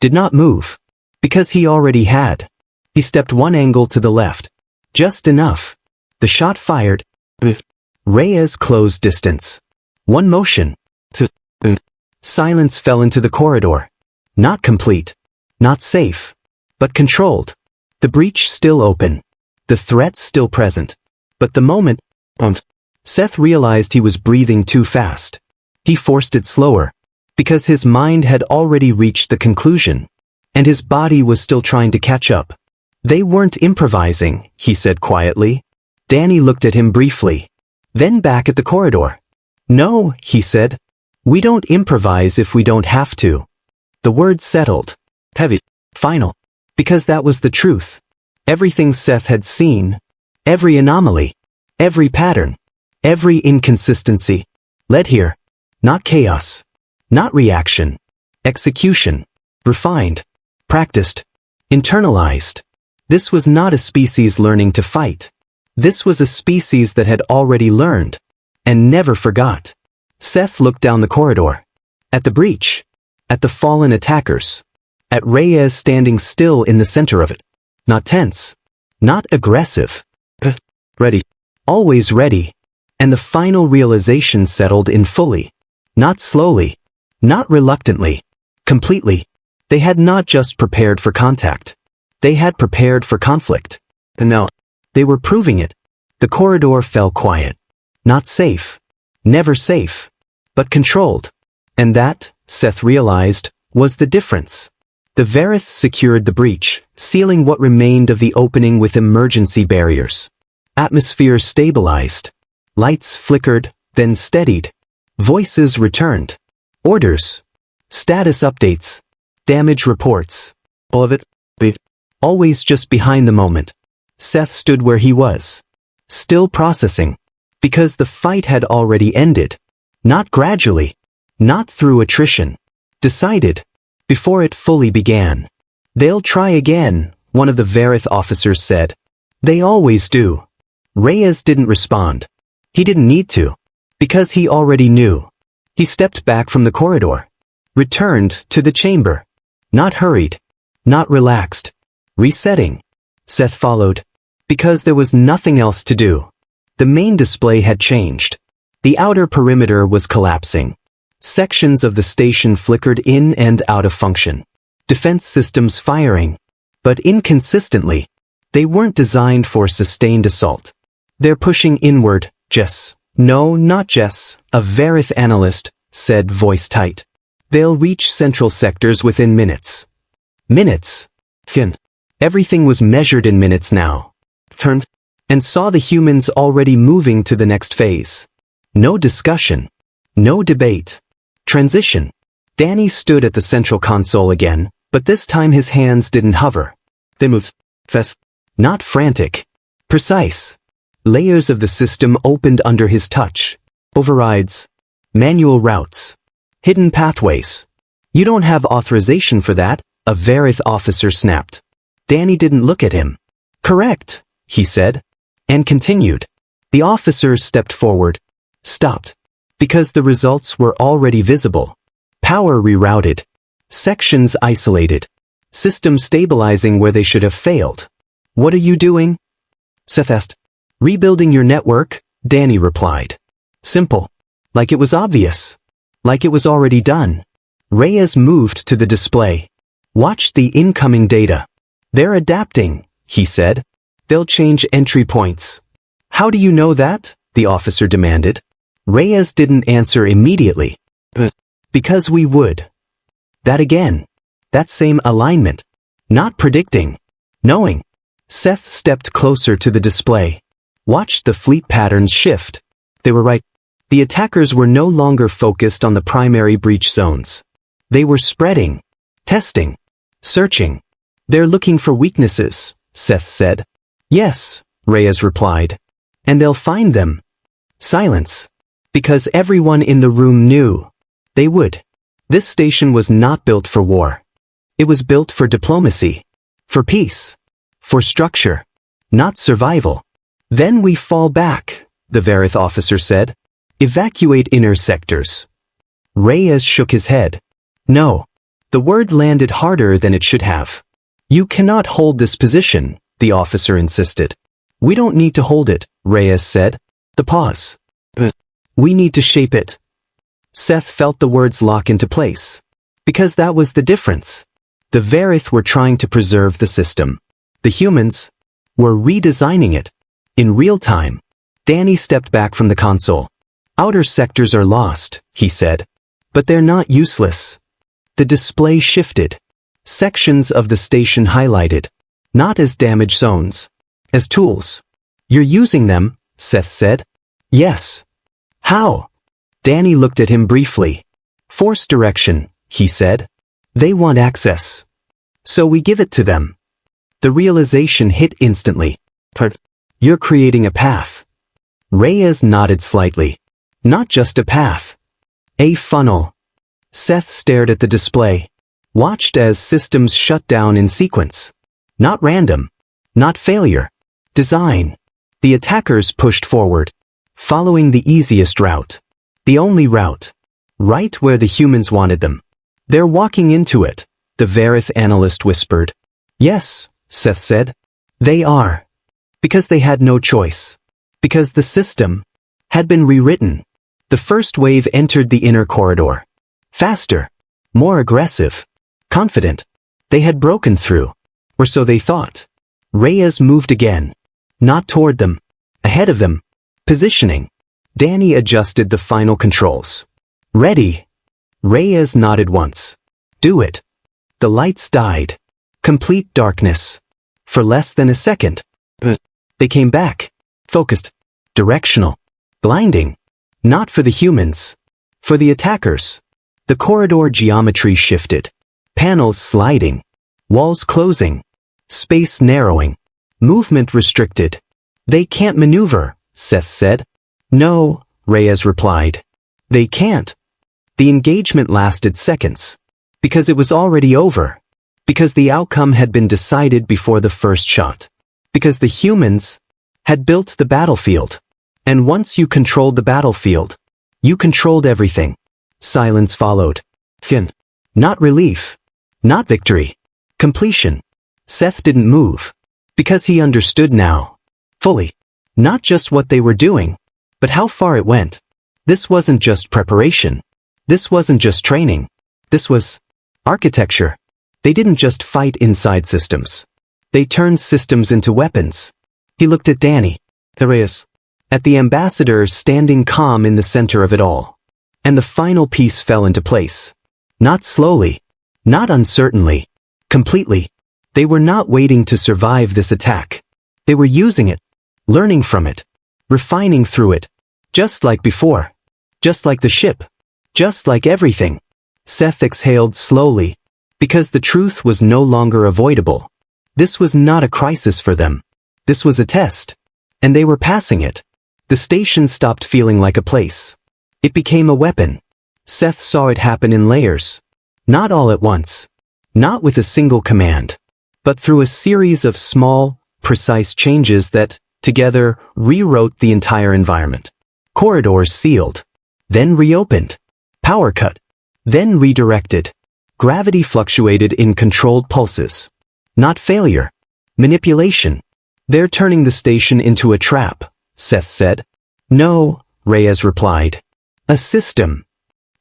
Did not move. Because he already had. He stepped one angle to the left. Just enough. The shot fired. Reyes closed distance. One motion. Silence fell into the corridor. Not complete. Not safe. But controlled. The breach still open. The threat still present. But the moment... Seth realized he was breathing too fast. He forced it slower. Because his mind had already reached the conclusion. And his body was still trying to catch up. They weren't improvising, he said quietly. Danny looked at him briefly. Then back at the corridor. No, he said. We don't improvise if we don't have to. The word settled. Heavy. Final. Because that was the truth. Everything Seth had seen. Every anomaly. Every pattern. Every inconsistency. Led here. Not chaos. Not reaction. Execution. Refined. Practiced. Internalized. This was not a species learning to fight. This was a species that had already learned. And never forgot. Seth looked down the corridor. At the breach. At the fallen attackers. At Reyes standing still in the center of it. Not tense. Not aggressive. Ready. Always ready. And the final realization settled in fully. Not slowly. Not reluctantly. Completely. They had not just prepared for contact. They had prepared for conflict. And now, they were proving it. The corridor fell quiet. Not safe. Never safe. But controlled. And that, Seth realized, was the difference. The Varith secured the breach, sealing what remained of the opening with emergency barriers. Atmosphere stabilized. Lights flickered, then steadied. Voices returned. Orders. Status updates. Damage reports. All of it. Always just behind the moment. Seth stood where he was. Still processing. Because the fight had already ended. Not gradually. Not through attrition. Decided. Before it fully began. They'll try again, one of the Varith officers said. They always do. Reyes didn't respond. He didn't need to. Because he already knew. He stepped back from the corridor. Returned to the chamber. Not hurried. Not relaxed. Resetting. Seth followed. Because there was nothing else to do. The main display had changed. The outer perimeter was collapsing. Sections of the station flickered in and out of function. Defense systems firing. But inconsistently. They weren't designed for sustained assault. They're pushing inward, Jess. No, not Jess, a Varith analyst, said, voice tight. They'll reach central sectors within minutes. Minutes. Everything was measured in minutes now. Turned and saw the humans already moving to the next phase. No discussion. No debate. Transition. Danny stood at the central console again, but this time his hands didn't hover. They moved. Fast. Not frantic. Precise. Layers of the system opened under his touch. Overrides. Manual routes. Hidden pathways. You don't have authorization for that, a Varith officer snapped. Danny didn't look at him. Correct, he said. And continued. The officer stepped forward. Stopped. Because the results were already visible. Power rerouted. Sections isolated. System stabilizing where they should have failed. What are you doing? Seth asked. Rebuilding your network, Danny replied. Simple. Like it was obvious. Like it was already done. Reyes moved to the display. Watched the incoming data. They're adapting, he said. They'll change entry points. How do you know that? The officer demanded. Reyes didn't answer immediately. Because we would. That again. That same alignment. Not predicting. Knowing. Seth stepped closer to the display. Watched the fleet patterns shift. They were right. The attackers were no longer focused on the primary breach zones. They were spreading. Testing. Searching. They're looking for weaknesses, Seth said. Yes, Reyes replied. And they'll find them. Silence. Because everyone in the room knew. They would. This station was not built for war. It was built for diplomacy. For peace. For structure. Not survival. Then we fall back, the Varith officer said. Evacuate inner sectors. Reyes shook his head. No. The word landed harder than it should have. You cannot hold this position, the officer insisted. We don't need to hold it, Reyes said. The pause. We need to shape it. Seth felt the words lock into place. Because that was the difference. The Varith were trying to preserve the system. The humans were redesigning it. In real time. Danny stepped back from the console. Outer sectors are lost, he said. But they're not useless. The display shifted. Sections of the station highlighted. Not as damage zones. As tools. You're using them, Seth said. Yes. How? Danny looked at him briefly. Force direction, he said. They want access. So we give it to them. The realization hit instantly. You're creating a path. Reyes nodded slightly. Not just a path. A funnel. Seth stared at the display. Watched as systems shut down in sequence. Not random. Not failure. Design. The attackers pushed forward. Following the easiest route. The only route. Right where the humans wanted them. They're walking into it, the Varith analyst whispered. Yes, Seth said. They are. Because they had no choice. Because the system had been rewritten. The first wave entered the inner corridor. Faster. More aggressive. Confident. They had broken through. Or so they thought. Reyes moved again. Not toward them. Ahead of them. Positioning. Danny adjusted the final controls. Ready. Reyes nodded once. Do it. The lights died. Complete darkness. For less than a second. They came back. Focused. Directional. Blinding. Not for the humans. For the attackers. The corridor geometry shifted. Panels sliding. Walls closing. Space narrowing. Movement restricted. They can't maneuver, Seth said. No, Reyes replied. They can't. The engagement lasted seconds. Because it was already over. Because the outcome had been decided before the first shot. Because the humans had built the battlefield. And once you controlled the battlefield, you controlled everything. Silence followed. Not relief. Not victory. Completion. Seth didn't move. Because he understood now. Fully. Not just what they were doing, but how far it went. This wasn't just preparation. This wasn't just training. This was architecture. They didn't just fight inside systems. They turned systems into weapons. He looked at Danny. At the ambassador standing calm in the center of it all. And the final piece fell into place. Not slowly. Not uncertainly. Completely. They were not waiting to survive this attack. They were using it. Learning from it. Refining through it. Just like before. Just like the ship. Just like everything. Seth exhaled slowly. Because the truth was no longer avoidable. This was not a crisis for them. This was a test. And they were passing it. The station stopped feeling like a place. It became a weapon. Seth saw it happen in layers. Not all at once. Not with a single command. But through a series of small, precise changes that, together, rewrote the entire environment. Corridors sealed. Then reopened. Power cut. Then redirected. Gravity fluctuated in controlled pulses. Not failure. Manipulation. They're turning the station into a trap, Seth said. No, Reyes replied. A system.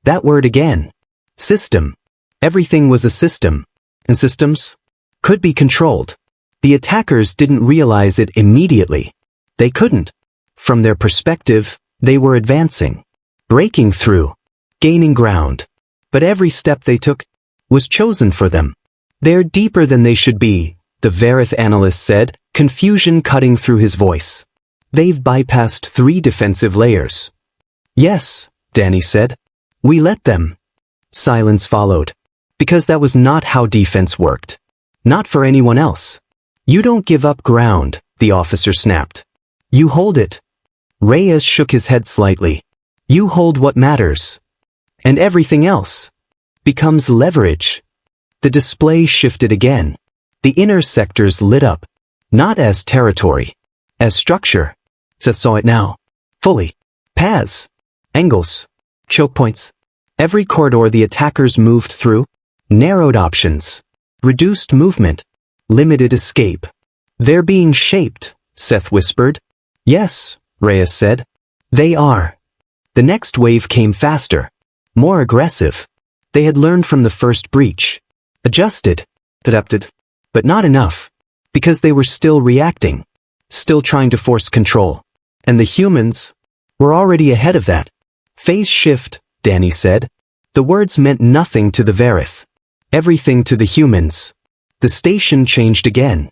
That word again. System. Everything was a system. And systems could be controlled. The attackers didn't realize it immediately. They couldn't. From their perspective, they were advancing, breaking through, gaining ground. But every step they took was chosen for them. They're deeper than they should be, the Varith analyst said, confusion cutting through his voice. They've bypassed 3 defensive layers. Yes, Danny said. We let them. Silence followed. Because that was not how defense worked. Not for anyone else. You don't give up ground, the officer snapped. You hold it. Reyes shook his head slightly. You hold what matters. And everything else becomes leverage. The display shifted again. The inner sectors lit up. Not as territory. As structure. Seth saw it now. Fully. Paths. Angles. Choke points. Every corridor the attackers moved through. Narrowed options. Reduced movement. Limited escape. They're being shaped, Seth whispered. Yes, Reyes said. They are. The next wave came faster. More aggressive. They had learned from the first breach. Adjusted. Adapted. But not enough. Because they were still reacting. Still trying to force control. And the humans were already ahead of that. Phase shift, Danny said. The words meant nothing to the Varith. Everything to the humans. The station changed again.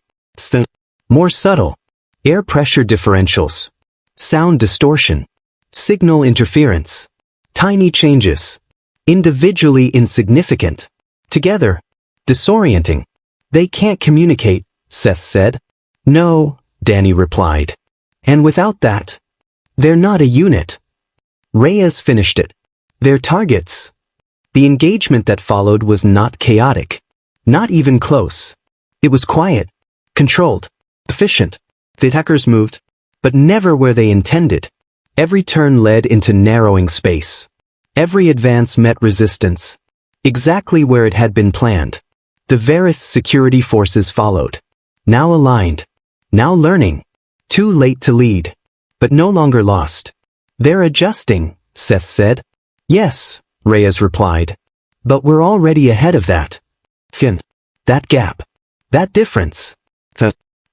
More subtle. Air pressure differentials. Sound distortion. Signal interference. Tiny changes. Individually insignificant. Together. Disorienting. They can't communicate, Seth said. No, Danny replied. And without that, they're not a unit. Reyes finished it. They're targets. The engagement that followed was not chaotic. Not even close. It was quiet. Controlled. Efficient. The attackers moved, but never where they intended. Every turn led into narrowing space. Every advance met resistance. Exactly where it had been planned. The Varith security forces followed. Now aligned. Now learning. Too late to lead. But no longer lost. They're adjusting, Seth said. Yes, Reyes replied. But we're already ahead of that. That gap. That difference.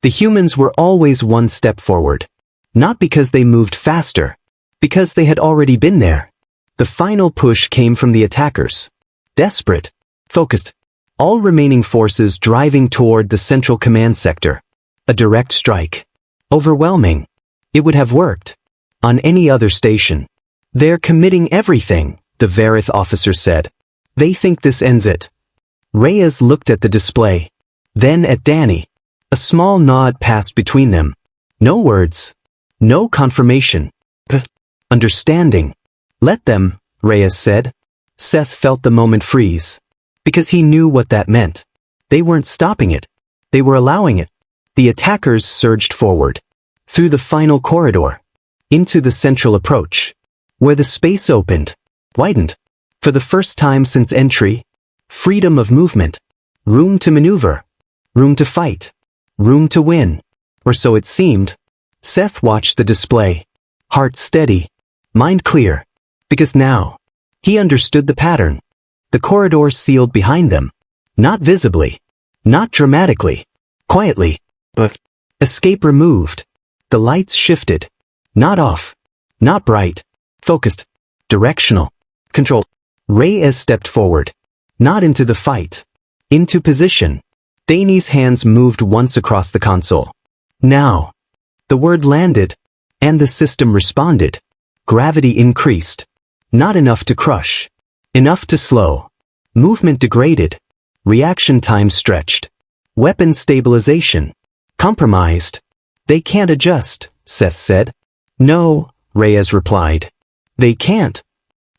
The humans were always one step forward. Not because they moved faster. Because they had already been there. The final push came from the attackers. Desperate. Focused. All remaining forces driving toward the central command sector. A direct strike. Overwhelming. It would have worked. On any other station. They're committing everything, the Varith officer said. They think this ends it. Reyes looked at the display. Then at Danny. A small nod passed between them. No words. No confirmation. Understanding. Let them, Reyes said. Seth felt the moment freeze. Because he knew what that meant. They weren't stopping it. They were allowing it. The attackers surged forward. Through the final corridor. Into the central approach. Where the space opened. Widened. For the first time since entry. Freedom of movement. Room to maneuver. Room to fight. Room to win. Or so it seemed. Seth watched the display. Heart steady. Mind clear. Because now. He understood the pattern. The corridor sealed behind them. Not visibly. Not dramatically. Quietly. But. Escape removed. The lights shifted. Not off. Not bright. Focused. Directional. Controlled. Reyes stepped forward. Not into the fight. Into position. Danny's hands moved once across the console. Now. The word landed. And the system responded. Gravity increased. Not enough to crush. Enough to slow. Movement degraded. Reaction time stretched. Weapon stabilization. Compromised. They can't adjust, Seth said. No, Reyes replied. They can't.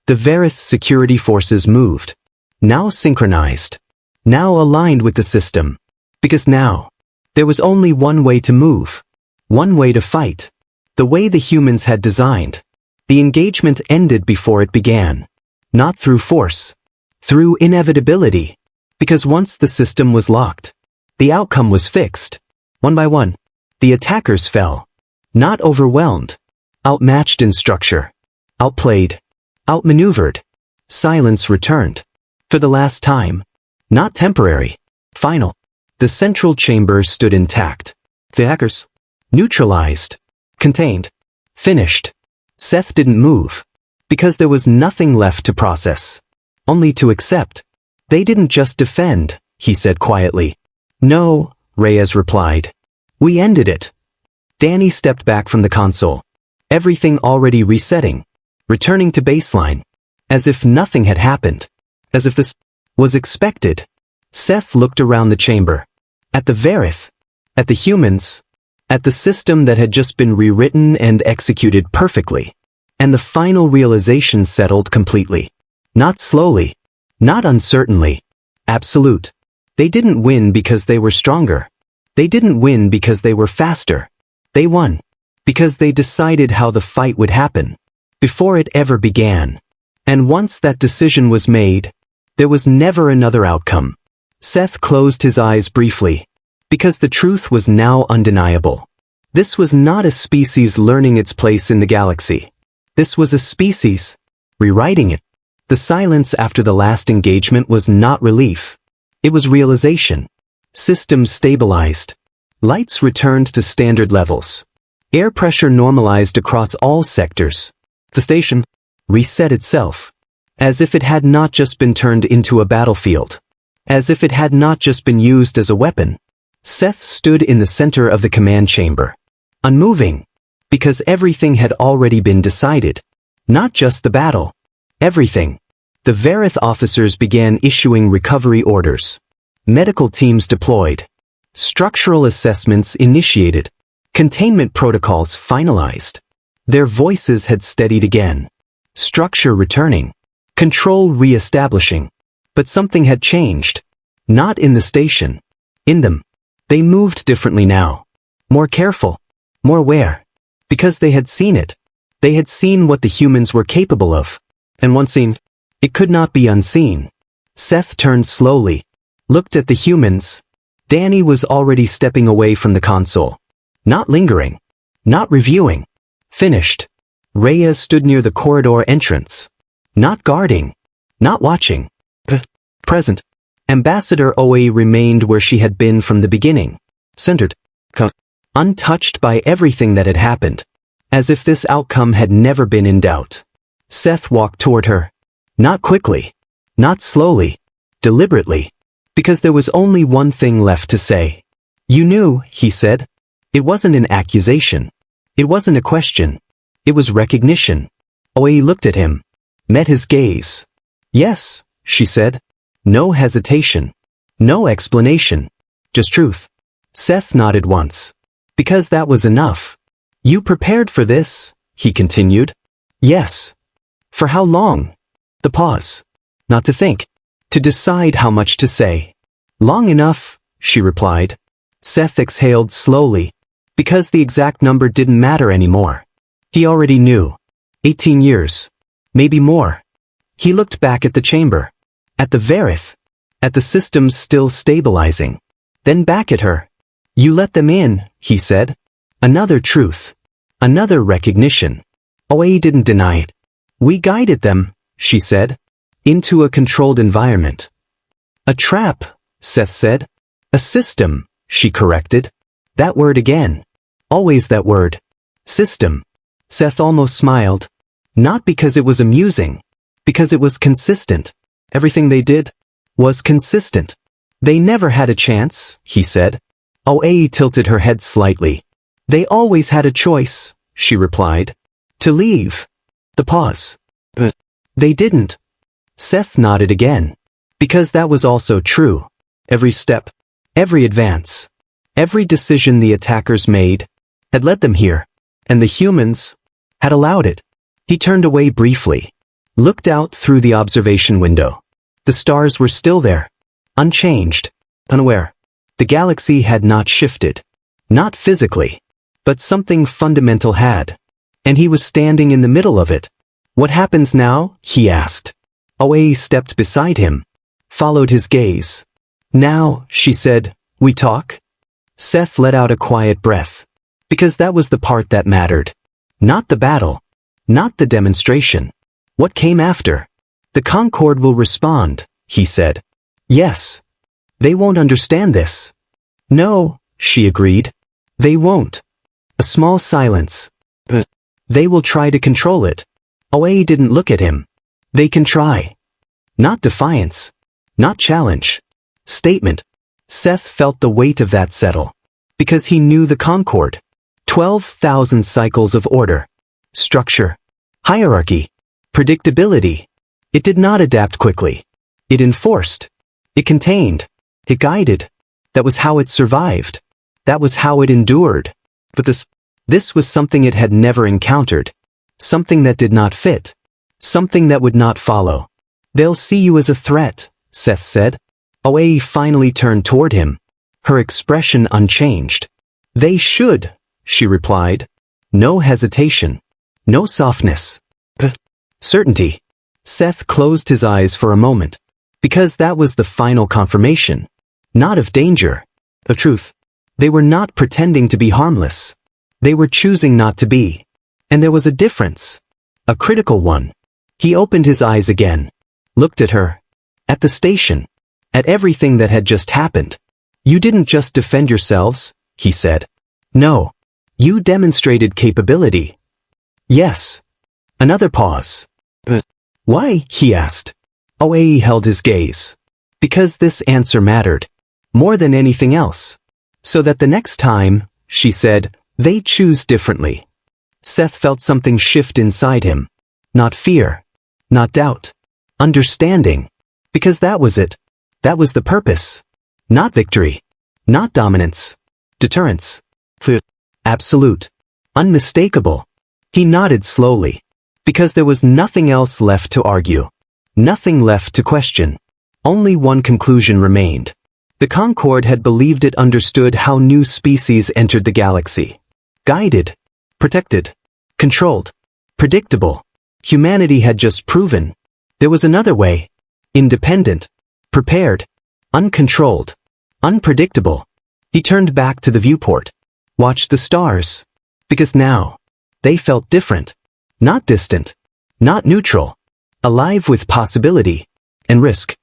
The Varith security forces moved. Now synchronized. Now aligned with the system. Because now, there was only one way to move. One way to fight. The way the humans had designed. The engagement ended before it began. Not through force. Through inevitability. Because once the system was locked, the outcome was fixed. One by one, the attackers fell. Not overwhelmed. Outmatched in structure. Outplayed. Outmaneuvered. Silence returned. For the last time. Not temporary. Final. The central chamber stood intact. The hackers. Neutralized. Contained. Finished. Seth didn't move. Because there was nothing left to process. Only to accept. They didn't just defend, he said quietly. No, Reyes replied. We ended it. Danny stepped back from the console. Everything already resetting. Returning to baseline. As if nothing had happened. As if this was expected. Seth looked around the chamber. At the Verith. At the humans. At the system that had just been rewritten and executed perfectly. And the final realization settled completely. Not slowly. Not uncertainly. Absolute. They didn't win because they were stronger. They didn't win because they were faster. They won. Because they decided how the fight would happen. Before it ever began. And once that decision was made, there was never another outcome. Seth closed his eyes briefly. Because the truth was now undeniable. This was not a species learning its place in the galaxy. This was a species rewriting it. The silence after the last engagement was not relief. It was realization. Systems stabilized. Lights returned to standard levels. Air pressure normalized across all sectors. The station reset itself. As if it had not just been turned into a battlefield. As if it had not just been used as a weapon. Seth stood in the center of the command chamber. Unmoving. Because everything had already been decided. Not just the battle. Everything. The Verith officers began issuing recovery orders. Medical teams deployed. Structural assessments initiated. Containment protocols finalized. Their voices had steadied again. Structure returning. Control re-establishing. But something had changed. Not in the station. In them. They moved differently now. More careful. More aware. Because they had seen it. They had seen what the humans were capable of. And once seen, it could not be unseen. Seth turned slowly. Looked at the humans. Danny was already stepping away from the console. Not lingering. Not reviewing. Finished. Reyes stood near the corridor entrance. Not guarding. Not watching. Present. Ambassador Oe remained where she had been from the beginning. Centered. Untouched by everything that had happened. As if this outcome had never been in doubt. Seth walked toward her. Not quickly. Not slowly. Deliberately. Because there was only one thing left to say. You knew, he said. It wasn't an accusation. It wasn't a question. It was recognition. Oe looked at him. Met his gaze. Yes, she said. No hesitation. No explanation. Just truth. Seth nodded once. Because that was enough. You prepared for this, he continued. Yes. For how long? The pause. Not to think. To decide how much to say. Long enough, she replied. Seth exhaled slowly. Because the exact number didn't matter anymore. He already knew. 18 years. Maybe more. He looked back at the chamber. At the Verith. At the systems still stabilizing. Then back at her. You let them in, he said. Another truth. Another recognition. Oe didn't deny it. We guided them, she said. Into a controlled environment. A trap, Seth said. A system, she corrected. That word again. Always that word. System. Seth almost smiled. Not because it was amusing. Because it was consistent. Everything they did was consistent. They never had a chance, he said. Oe tilted her head slightly. They always had a choice, she replied. To leave. The pause. But they didn't. Seth nodded again. Because that was also true. Every step. Every advance. Every decision the attackers made had led them here. And the humans had allowed it. He turned away briefly. Looked out through the observation window. The stars were still there. Unchanged. Unaware. The galaxy had not shifted. Not physically. But something fundamental had. And he was standing in the middle of it. What happens now? He asked. Oe stepped beside him. Followed his gaze. Now, she said, we talk? Seth let out a quiet breath. Because that was the part that mattered. Not the battle. Not the demonstration. What came after? The Concord will respond, he said. Yes. They won't understand this. No, she agreed. They won't. A small silence. But they will try to control it. Oe didn't look at him. They can try. Not defiance. Not challenge. Statement. Seth felt the weight of that settle. Because he knew the Concord. 12,000 cycles of order. Structure. Hierarchy. Predictability. It did not adapt quickly. It enforced. It contained. It guided. That was how it survived. That was how it endured. But this was something it had never encountered. Something that did not fit. Something that would not follow. They'll see you as a threat, Seth said. Oe finally turned toward him. Her expression unchanged. They should, she replied. No hesitation. No softness. Certainty. Seth closed his eyes for a moment. Because that was the final confirmation. Not of danger. Of truth. They were not pretending to be harmless. They were choosing not to be. And there was a difference. A critical one. He opened his eyes again. Looked at her. At the station. At everything that had just happened. You didn't just defend yourselves, he said. No. You demonstrated capability. Yes. Another pause. But why? He asked. Oe held his gaze. Because this answer mattered. More than anything else. So that the next time, she said, they choose differently. Seth felt something shift inside him. Not fear. Not doubt. Understanding. Because that was it. That was the purpose. Not victory. Not dominance. Deterrence. Absolute. Unmistakable. He nodded slowly. Because there was nothing else left to argue. Nothing left to question. Only one conclusion remained. The Concord had believed it understood how new species entered the galaxy. Guided. Protected. Controlled. Predictable. Humanity had just proven. There was another way. Independent. Prepared. Uncontrolled. Unpredictable. He turned back to the viewport. Watched the stars. Because now, they felt different. Not distant. Not neutral. Alive with possibility. And risk.